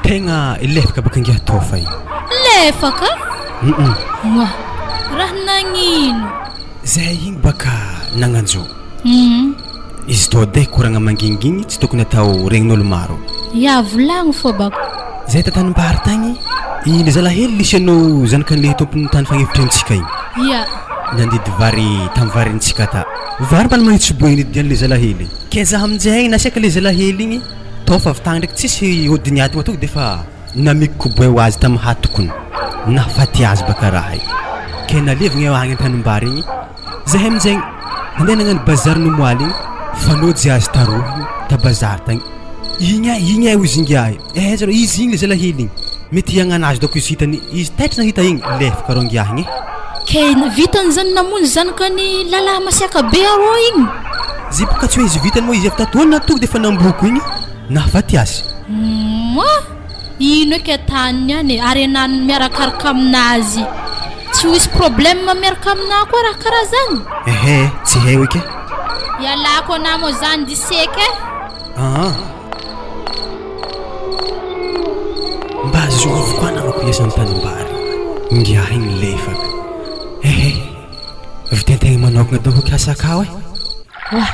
tegna lefaka baka ngia atao fa io lefaka moa raha nagnino zay igny baka nagnanjo izy to de koragna mangingigny tsy tokony atao regnin'olo maro ya volagno fô bako zay tatanimbary tagny iny zalahely lisy anao zanakan'le tompony tany fagnevitra amintsika igny ya nandidy vary tamin'ny varintsika ta vary mbala mahitsy boiny dian'le zalahely ke zaho aminjay nasiaka le zalahely igny tao fa avitagny ndraiky tsisy hodiniaty matonga de fa namiko boe ho azy tamin'ny hatokony nafaty azy baka raha io ke nalevigny eo agny an-tanimbary igny zahay aminjay nandeha nagnano bazary nomoaly igny fanojy azy tarohiny ta bazary tagny igny izy ingiahy zaro izy igny le zalahely igny mety hiagnana azy doko izy hitany izy taitra nahita igny lefaka ro ngiahigny ke vitany zany namonjy zanakany lalahy masiaka be arô igny zay boka tsy hoe izy vitany moa izy avy tatoany natoky de fa namboko igny nafaty azy ino eky ataniny any ary anany miarakaraka aminazy tsy hisy problème miaraka amina koa raha karaha zany tsy hay eky ialako ana mo zany diseky mba azovoko anamako iasany tanimbary ngiah igny lefaka vitantegna manokagna doko kiasakao e wa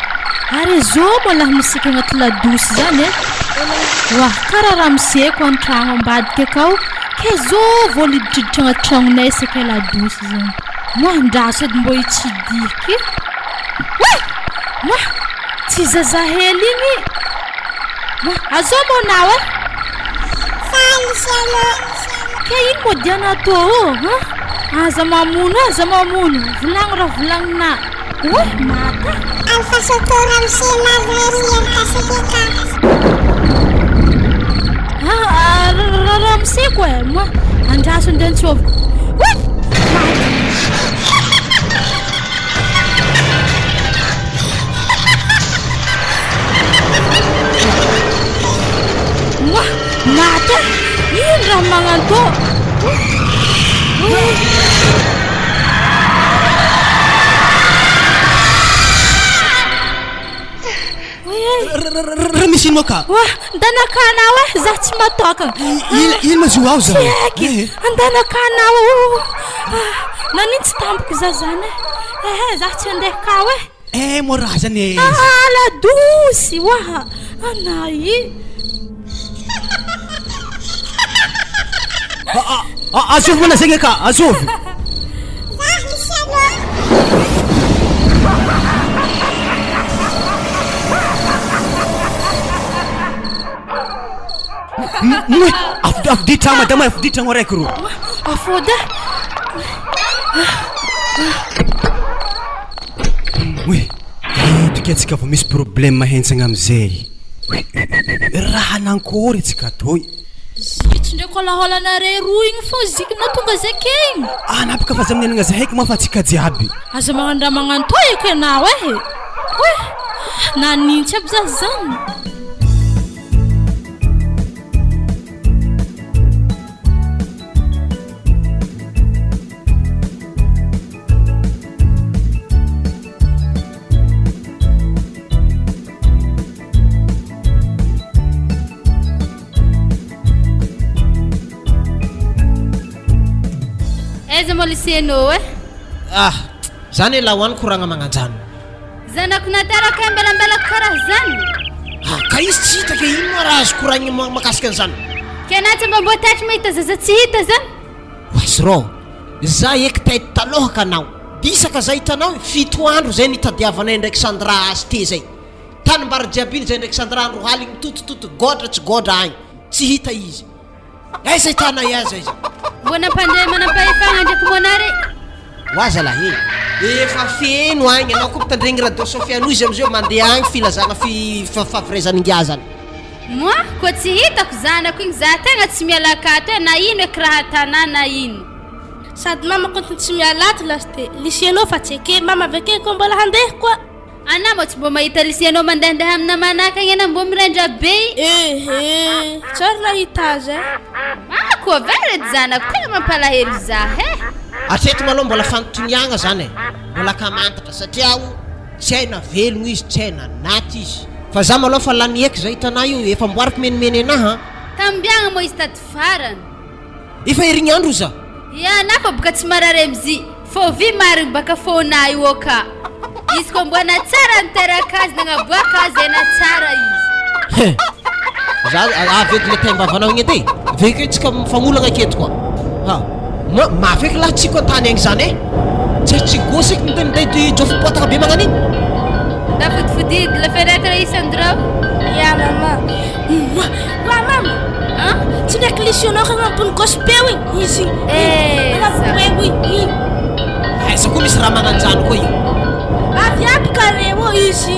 ary zao malahy misika agnaty ladosy zany wa karaha raha miseko an-tragno ambadika akao ke zao vao liditriditra agnaty tragnonay isaka ladosy zany moandraso edy mbô hitsidiky tsy zazahely igny azao monao faly sialo ke ino mo diana atao Aza mamono, volagno raha volagnina. Mata. Alfa-Sotora Msena Vlerian Kasihika. Raha miseko e, ma andraso ndeha nitsoviko. Mata, ino raha magnano tô? Raha misy ino ka? Andanakahnao e, za tsy matokana. Ino mazo ao za? Eky, andanakahnao. Nanitsy tampoko za zany e. Za tsy andeha kao e. Mo raha zany e. Ala dosy waha. Anay. Azovy mana zegny ka, azovy. Misy aloha. Afiditra madama, afiditra mo araiky ro. Afody Oe, toky atsika fa misy problème mahentsagna amizay. Raha nankôry atsika toy? Zitry ndraiky holaholanare roa igny fô zikina tonga zake igny. Napaka fa zaminenagna za haiky mafa atsika jiaby. Aza magnano raha magnano tô eky ianao e. Nanintsy aby za zany. Aiza mo lisenao e? Zany la hoany koragna magnanjany. Zanako nataraka ambelambelako karaha zany. Ka izy tsy hitaka ino raha azo koragny makasika an'izany. Ke naty mba mbô tatry mahita zaza tsy hita zany. Wasro, za eky taity talohaka anao. Disaka zay hitanao 7 andro zay nitadiavanay ndraiky Sandra azy ty zay. Tanimbary jiabiny zay ndraiky Sandra andro haligny totototo godra tsy godra agny. Tsy hita izy. Aiza hitana iaza izy? Mbô nampandray manampahefagna ndraiky monare. Waza la he. Efa feno agny anao koa mitandregny radio Sofiano izy amizao mandeha agny filazagna fahaverezan'ingia zany. Moi, koa tsy hitako zanako igny za tegna tsy miala akato e, na ino eky raha tanà na ino. Sady mama kontiny tsy mialato lasite. Lisianao fa tsy eke mama aveke koa mbola handeha koa. Ana mo tsy mbo mahita lisianao mandehandeha amina manakagny ana mbo mirendra be. Tsara nahita azy e. Koa veredy zanako tegna mampalahelo za he. Atreto maloha mbola fanontoniagna zany e. Mbola kamantatra satria tsy haina velogno izy, tsy haina naty izy. Fa za maloha fa lany eky zay hitanao io efa mboariko menimeny anaha. Tambiagna mo izy taty farany. Efa herigny andro za. Ya na fa boka tsy marare mizy. Fô vi marigny baka fôna io ka. Izy ko mbona tsara niteraka azy nagnaboaka azy na tsara izy. Za avedy le taimbavanao igny edy. Veke tsika mifagnolagna aketo koa. Mafeky laha tsiko antany agny zany e. Tsy gosiko minday jofopotaka be magnano igny. Tafodidy la fenêtre isandrao. Ya mama. Mama. Tsy ndraiky lisionao ka agnambony gospel igny izy. Aiza koa misy raha magnanjany koa io. Avy aby kareo izy.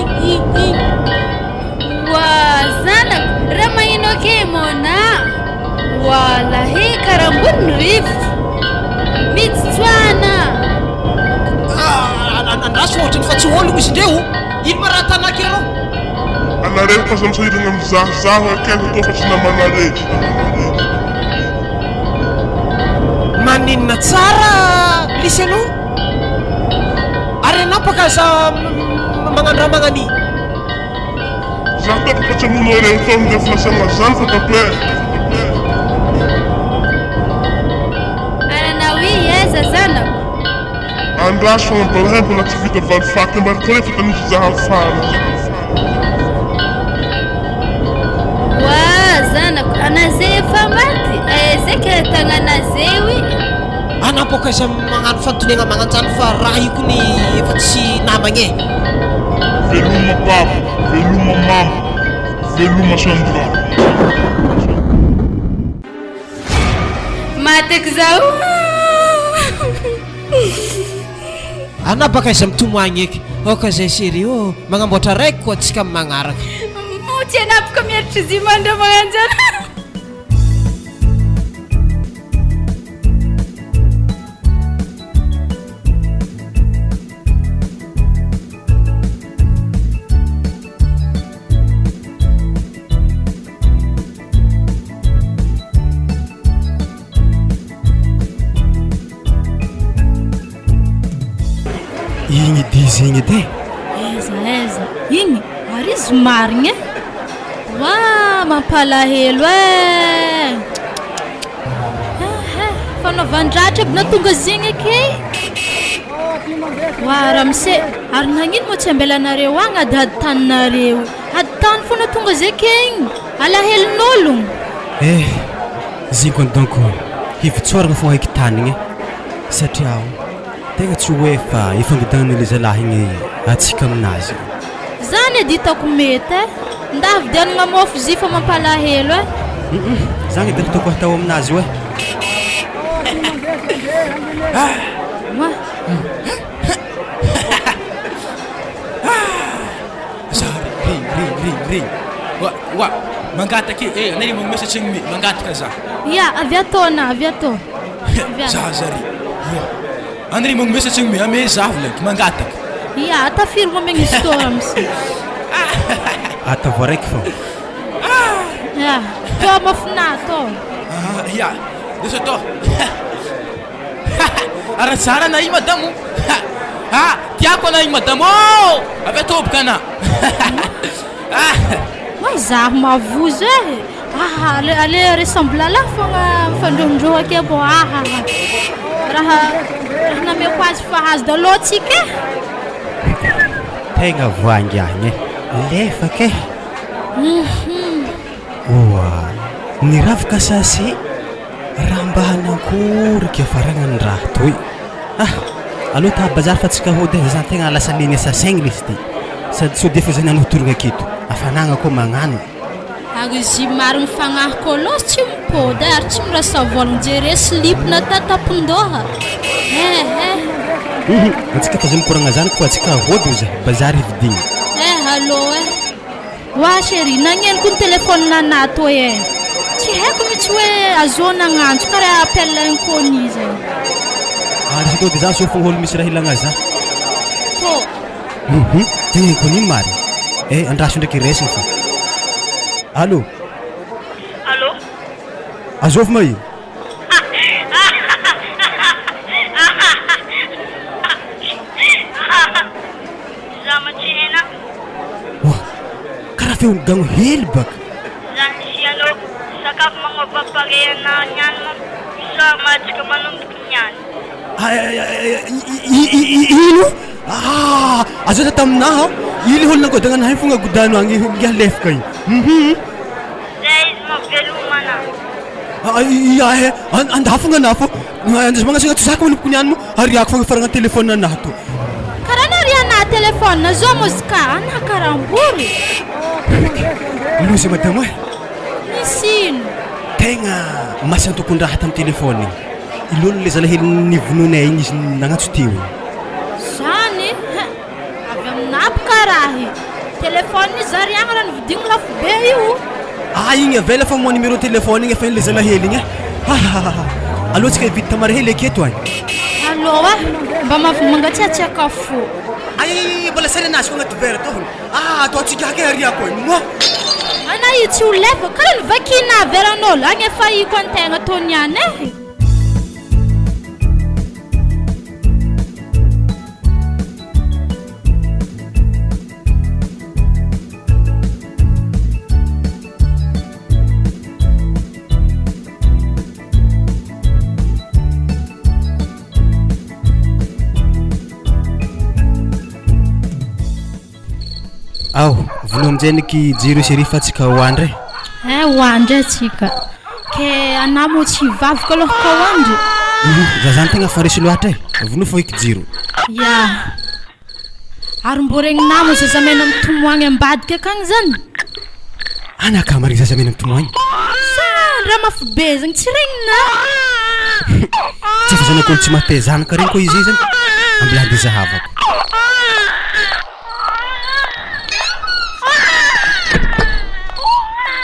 Zanako, raha magnino ke mona? Walahi karambony rivotra. Mitsoana. Andraso ohatrany fa tsy ôlogno izy ndreo. Ino ma raha tanaky ireo? Anareo fa samsahirana mizahazaha akaiky tô fa tsy namanare. Maninona tsara liseno? Ary anao baka za magnano raha magnani. Za toka fa tsy amono ireo taona dia filasana zany fa tape. Aranawi eza zanako. Andraso fa mampalahay mbola tsy vita valifaty mary koa rehefa tanisy zaha afara. Zanako, anazay efa maty. Zay ka tagnana zewi. Ana boka izy magnano fanontoniagna magnanjany fa raha io koa ny efa tsy namagny e. Veloma papa, veloma mama, veloma Sandra. Matek zao. Anabaka izy mitomagny eky oka zay sério magnamboatra raiky koa atsika amin'ny magnaraka moty anapaka mieritra izy mandra magnanjana igny dizy igny edy Eza igny ary izy marigny wa mampalahelo fanaovandratra aby na tonga zegny ake wa ramse ary nagnino mo tsy ambelanareo agny ady taninareo ady tany foana tonga zay ke igny alahelon'ologno ziko donc hivitsoragna fogna eky tanigny satria tegna tsy hoe fa ifangidana le zalahy igny atsika aminazy zany edy hitako mety ndavidianagna mofo zy fa mampalahelo zany edy hitako atao aminazy hoe ring wa mangataka nari mo message ngmi mangataka za ya avy atô zari Andri mo message ngmi ame zavle mangataka ya atafirma megny histoire amsi atavoaraiky fô ya to mafina to ya desa to ara tsara na i madamo tiako na i madamo avy atobaka na za mavozo ale ressemble la fogna fandrondro ake bo raha nameko azy fa azo dalotsika tegna voangiagny lefaka oa niravaka sasy raha mba hanankory ke faragnany raha toy aloha ta bazary fa tsika hody zany tegna lasaliny sasaigny lesy ty sady so defa zany anotorogna aketo afanagna koa magnano ary izy marigny fagnahiko losy tsy mipody ary tsy mirasa volagny jere slipna tatapon-doha atsika fa zay mikoragna zany koa atsika hody za bazary hividigny allô wa chéri nagneno ko ny telefône nanato tsy haiko mitsy hoe azona agnanjo karaha appel inconnu zay izy koa dia za sofogna olo misy raha ilagna za to tegna inconnu mary andraso ndraiky resiny fa allô azofo ma io karaha feony gagno hely baka zany izy anao sakafo magnapapareana niany mo sa matsika manomboky niany ino azo ta taminaha ile olona godagna fogna godano agny ngialefaka iny zay izy mavelomana andafogna anafo andazy magnasagna tsaka manomboky niany mo ariako fogna faragna telefône anato karaha nariana telefône zo mozika ana karambory lozy madamo misino tegna masina tokondraha tamin'ny telefône igny ilolo le zalahely nivononay igny izy nagnatso teo zany avy aminapaka rahy telefône izy zariagna raha nividigny lafo be io igny avela fa mo numéro telefône igny efa le zalahely igny aloha tsika hividy tamarahely aketo agny allô mba mangatsiatsiaka fo mbola sary anazy ko agnaty vera tohony ataotsika ake ariako mo ana io tsy ho lefa karaha nivakina veran'olo agny efa iko antegna toniany vono amizay niky jiro série fa tsika hoandry hoandry atsika ke ana mo tsy hivavaka aloha ka hoandry za zany tegna faresy loatra vono fo iky jiro ya ary mbo regny namo zazamena mitomoagny ambadika akagny zany anakamary zazamena mitomoagny raha mafy be zagny tsy regnina tsy zanak'olo tsy mahate zanaka regny koa izy zany ambola andeha zahavako.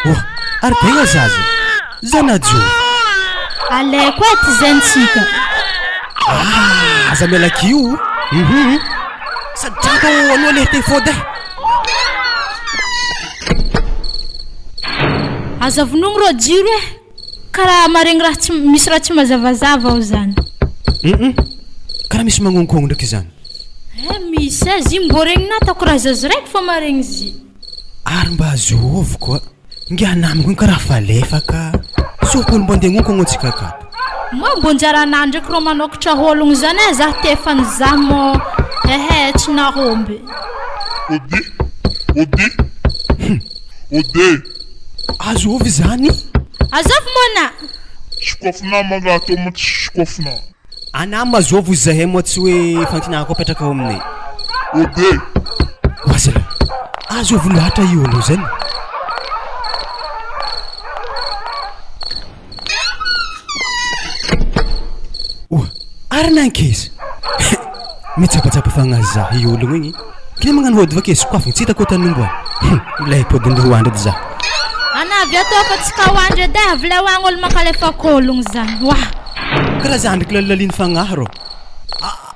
Oa, ary tegna zaza zanajo alaiko e ty zantsika. Aza mialaky io. Sady traka aloha le te fody. Aza vonogno rô jiro e. Karaha maregny raha tsy misy raha tsy mazavazava ao zany. Karaha misy magnonkogno ndraiky zany. Misy e, zy mbô regny natako raha zazo raiky fa maregny zy. Ary mba azovy koa. Ngia namako karaha falefaka. Soko mbo andeha ngonkogno antsika akato. Moa mbo njara anah ndraiky rô manokatra ologno zany e, zah te efa nizaha mo tsy nahomby. Ode. Azovy zany? Azovy mona. Sikofina magato mo sikofina. Ana mazovy zahay mo tsy hoe fantinako apetraka ao aminay. Ode. Wasala. Azovy loatra io olo zany. Ary nankeza. Mitsapatsapo fagnaza io olo igny. Kile magnano hody vaky sokafigny tsy hitako tanombo. Lay podindy hoandry za. Ana avy atao fa tsy ka hoandry edy avy lay hoagny olo mankalefa kologno zany. Wah. Karaha zany ndraiky lalaliny fagnahy rô.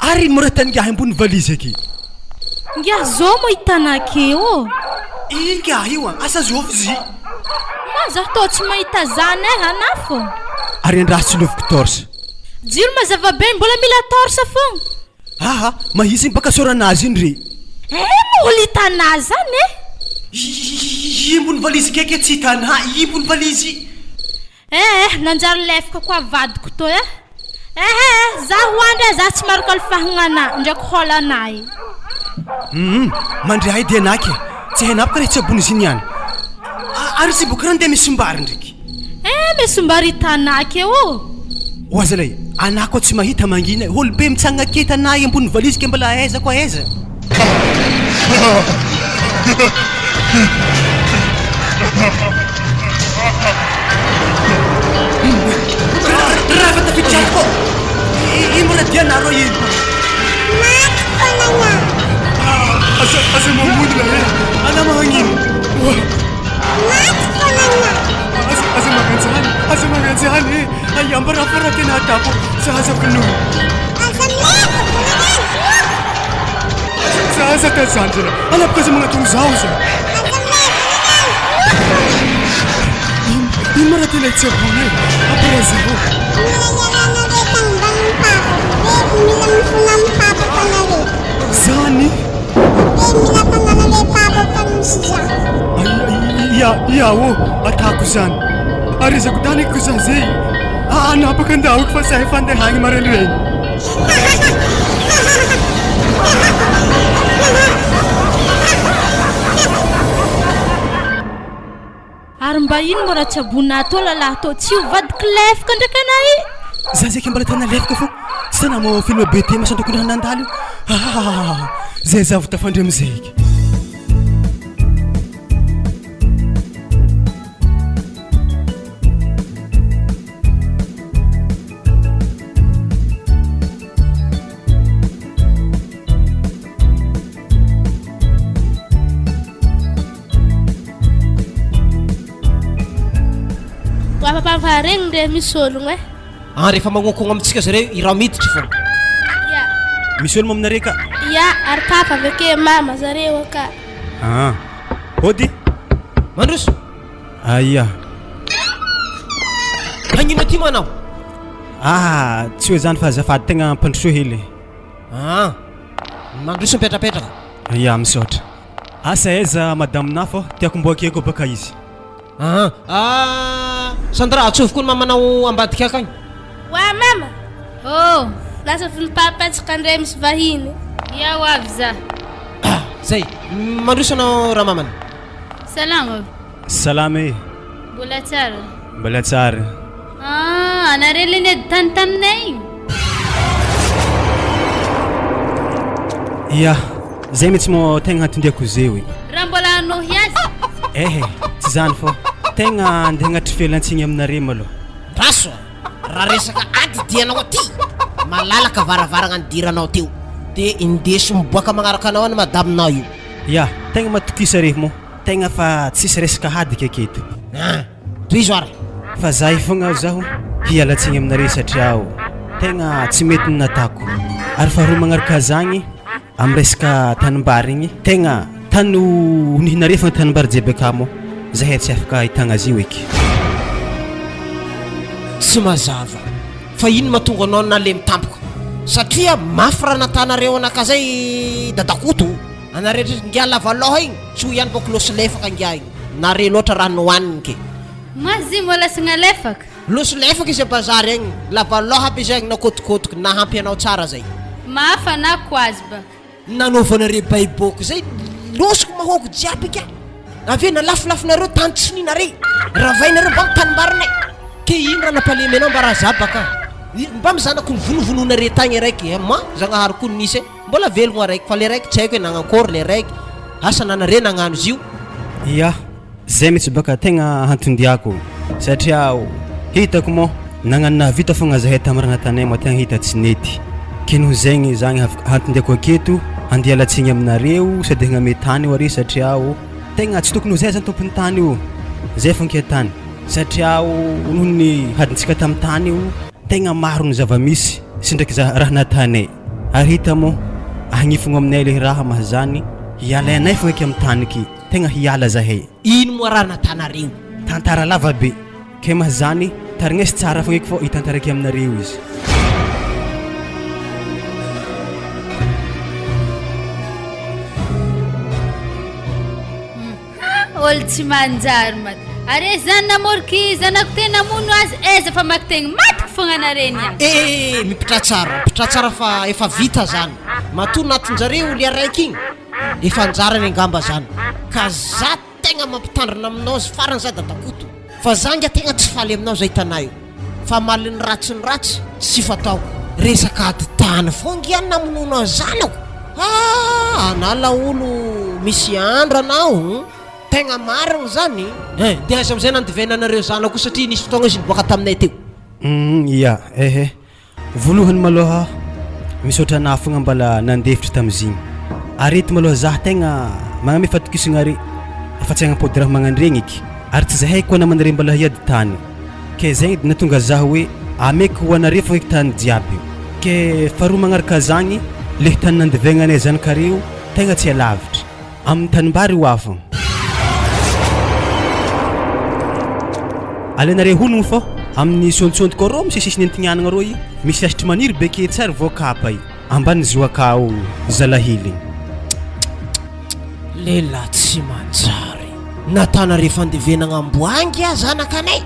Ary mora tangiahy ambony valizy aky. Ngia zo mo hitanake o. Inga io asa zovy zy. Zah tô tsy mahita zany e hanafo. Ary andraha tsy loviko torse. Jiro mazava be mbola mila torse fogna. Mahisa baka soranazy iny re. Olo hitanà zany e. Imbony valizy kaiky tsy hitanà, imbony valizy. Nanjary lefaka koa vadiko tô e. Zah hoandry zah tsy maraka alfahagnana ndraiky holanay. Mandray edy anaky tsy hainapaka re tsy abony izy niany. Ary sy boka raha ndeha misimbary ndraiky. Misimbary hitanake o. Oazalay, anako tsy mahita mangina olo be mitsanga ketanay ambony valizy ke mbola aiza koa aiza. Raha tafidriako. Ino raha dianareo ino? Asa mamono la e. Ana magnino. Asa maganjany. Ay ambara para tena atapo. Sa kuno. Sa tazandra. Ala pakaza mga tungzauza. Imara tena tsabune. Apara zao. Zani? Yawo, ataku zani. Ariza kutani kuzazi. Napaka ndao kwa sahi fande hangi marelwe. Armba ino mora tsabona to lalahy to tsy hovadiky lefaka ndraiky anay. Za zeky mbola tena lefaka fô. Tsy tana mo film BT masandoko nandalo. Zay zavo tafandry amzeky. Regny nde misy ologno e. Rehefa magnonkogno amitsika zareo iraha miditry fogna. Misy olo aminareo ka? Ary papa avake mama zareo aka. Hody? Mandroso? Aya. Hagnino aty manao? Tsy hoe zany fa azafady tegna ampandroso hely. Mandroso mipetrapetraka. Ya misaotra. Asa aiza madame nafo tiako mboakeko baka izy. Sandra atsoviko ny mamanao ambadika akagny. Wa mama. Lasa fony papa tsika ndray misy vahiny. Ya ho avy za. Zay, mandroso anao raha mamana. Salama. Salama e. Mbola tsara. Mbola tsara. Anareo le nedy tany taminay igny. Ya, zay mitsy mo tegna hatondriako zeo e. Raha mbola anohy azy. Tsy zany fô. Tegna andeha agnatry felantsiny aminareo malô. Raso, raha resaka ady dianao aty. malalaka varavaragna ny diranao teo de indeso miboaka magnaraka anao any madaminao io. Ya, tegna matokisa reh mo. Tegna fa tsisy resaka hadika aketo. Toy izo ary. Fa zahay fogna zaho hialatsigny aminareo satria tegna tsy mety natako. Ary faharoa magnaraka zagny amin'ny resaka tanimbary igny tegna tany nihinareo fogna tanimbary jiaby akamo. Zahay tsy afaka hitagna azy io eky. Tsy mazava fa ino mahatonga anao nale mitampoka satria mafy raha natanareo anakazay dadakoto anarehetra ngia lavaloha igny tsy ho ihany boko losy lefaka ngia igny nare loatra raha nohaniny ke mazy mbola signa lefaka losy lefaka izy bazary igny lavaloha aby izy agny nakotokotoky nahampy anao tsara zay mafa na koazy baka nanaovanare baiboko zay losiko mahoko jiaby ka avy na lafilafinareo tany tsinina-re ravainareo baka tanimbarinay ke ino raha nampalemy anao mba raha zabaka mba mizanako ny vonovononare tagny araiky ma zagnahary koa nisy mbola velogno araiky fa le raiky tsy haiko hoe nagnakory le raiky asa nanare nagnano izy io. Ya, zay mitsy baka tegna hantondiako satria hitako mo nagnano navita fogna zahay tamarana tanay mo tegna hita tsy nety ke noho zegny zagny hantondiako aketo handeha latsigny aminareo sady hagname tany io are satria tegna tsy tokony ho zay zany tompony tany io zay fonke tany satria noho ny hadintsika tamin'ny tany io tegna maro ny zava-misy sy ndraiky raha natanay ary hita mo ahagnifogno aminay le raha mahazany hialainay fogna eky amin'ny taniky tegna hiala zahay. Ino moa raha natanareo? Tantara lava be ke mahazany tarignesy tsara fogna eky fô hitantaraky aminareo izy. olo tsy manjary mat are zany namorky zanako tena mono azy eza fa makitegny matiky fogna nareny any mipitra tsara fa efa vita zany matoa natonjareo le araiky igny efa anjarany angamba zany ka za tegna mampitandrina aminao zy farany za dadakoto fa zangy tegna tsy faly aminao zay tanaio fa maliny ratsy tsy fataoko resaka aditany fongy ihany namononao zanako anala olo misy andro anao tegna marigny zany de aza amizay nandivenanareo zanako satria nisy fotoagna izy niboaka taminay teo. Ya, voalohany maloha misaotra anahy fogna mbala nandefitra tamizigny arety maloha za tegna magname fatokisagna are afa tsy agnampody raha magnandregny eky ary tsy zahay koa namanare mbala hiady tany ke zegny natonga zaho hoe ameko ho anare fogna eky tany jiaby ke faharoa magnaraka zagny le tany nandivegnanay zanakareo tegna tsy alavitra amin'ny tanimbary ho afo alenare honogno fô amin'ny sontsontoka rô misisisy nentignagnana rô i misy asitry maniry beke tsara voakapa i ambany zoakao zalahily lela tsy manjary natanare fandevenagna amboangy a zanakanay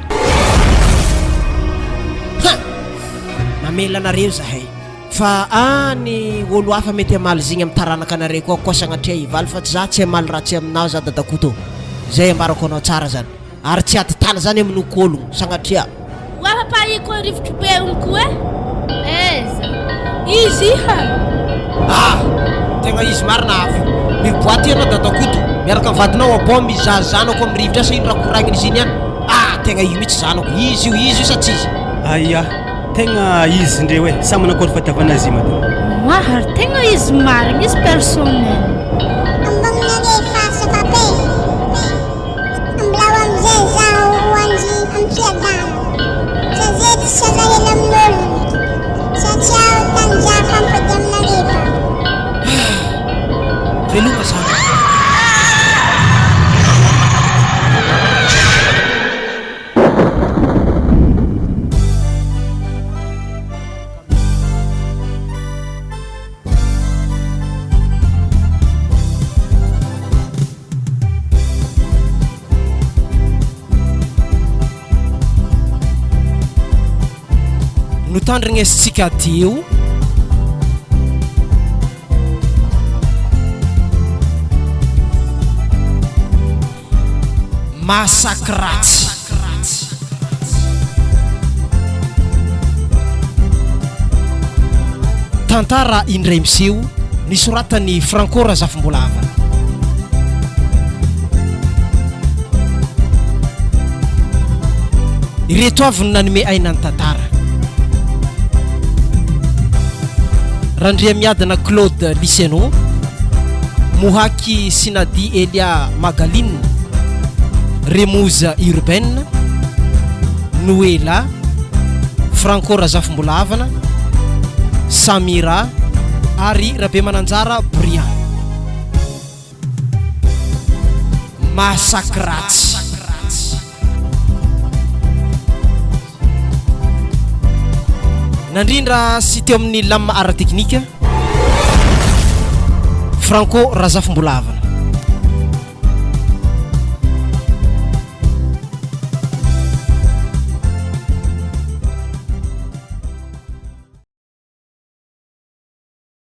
mamela anareo zahay fa any olo hafa mety amaly zigny amin'ny taranaka anare koa sagnatria ivaly fa tsy za tsy amaly ratsy aminao za dadakoto zay ambarako anao tsara zany ary tsy atitana zany amin'oko ologno sagnatria wapapa iko rivotro be onko eza izy tegna izy marina avy miboaty anao dadakoto miaraka vadinao abao mizaha zanako amin'ny rivotra asa ino raha koragniny izy iny any tegna io mitsy zanako izy io sa tsy izy aya tegna izy ndre hoe samy manakôry fatiavana azy mato mahary tegna izy marigny izy personnel ambagnare face pape amblaw amzay zaho hoanzy ampiadana zazety sazahela amin'olo satria tanjafa ampady aminarefa veloma zany notandrigna esitsika teo masakratsy tantara indray miseho nisoratany Franco Razafimbolava ireto avy no nanome ainany tantara Randria miadana Claude Liceno, Mohaki Sinadi Elia Magaline, Remoza Urbaine, Noela, Franco Razafombolavana, Samira, ary Rabe Mananjara Brian. Massacraty. Nandrindra sy teo amin'ny lama ara teknika Franco Razafombolavana.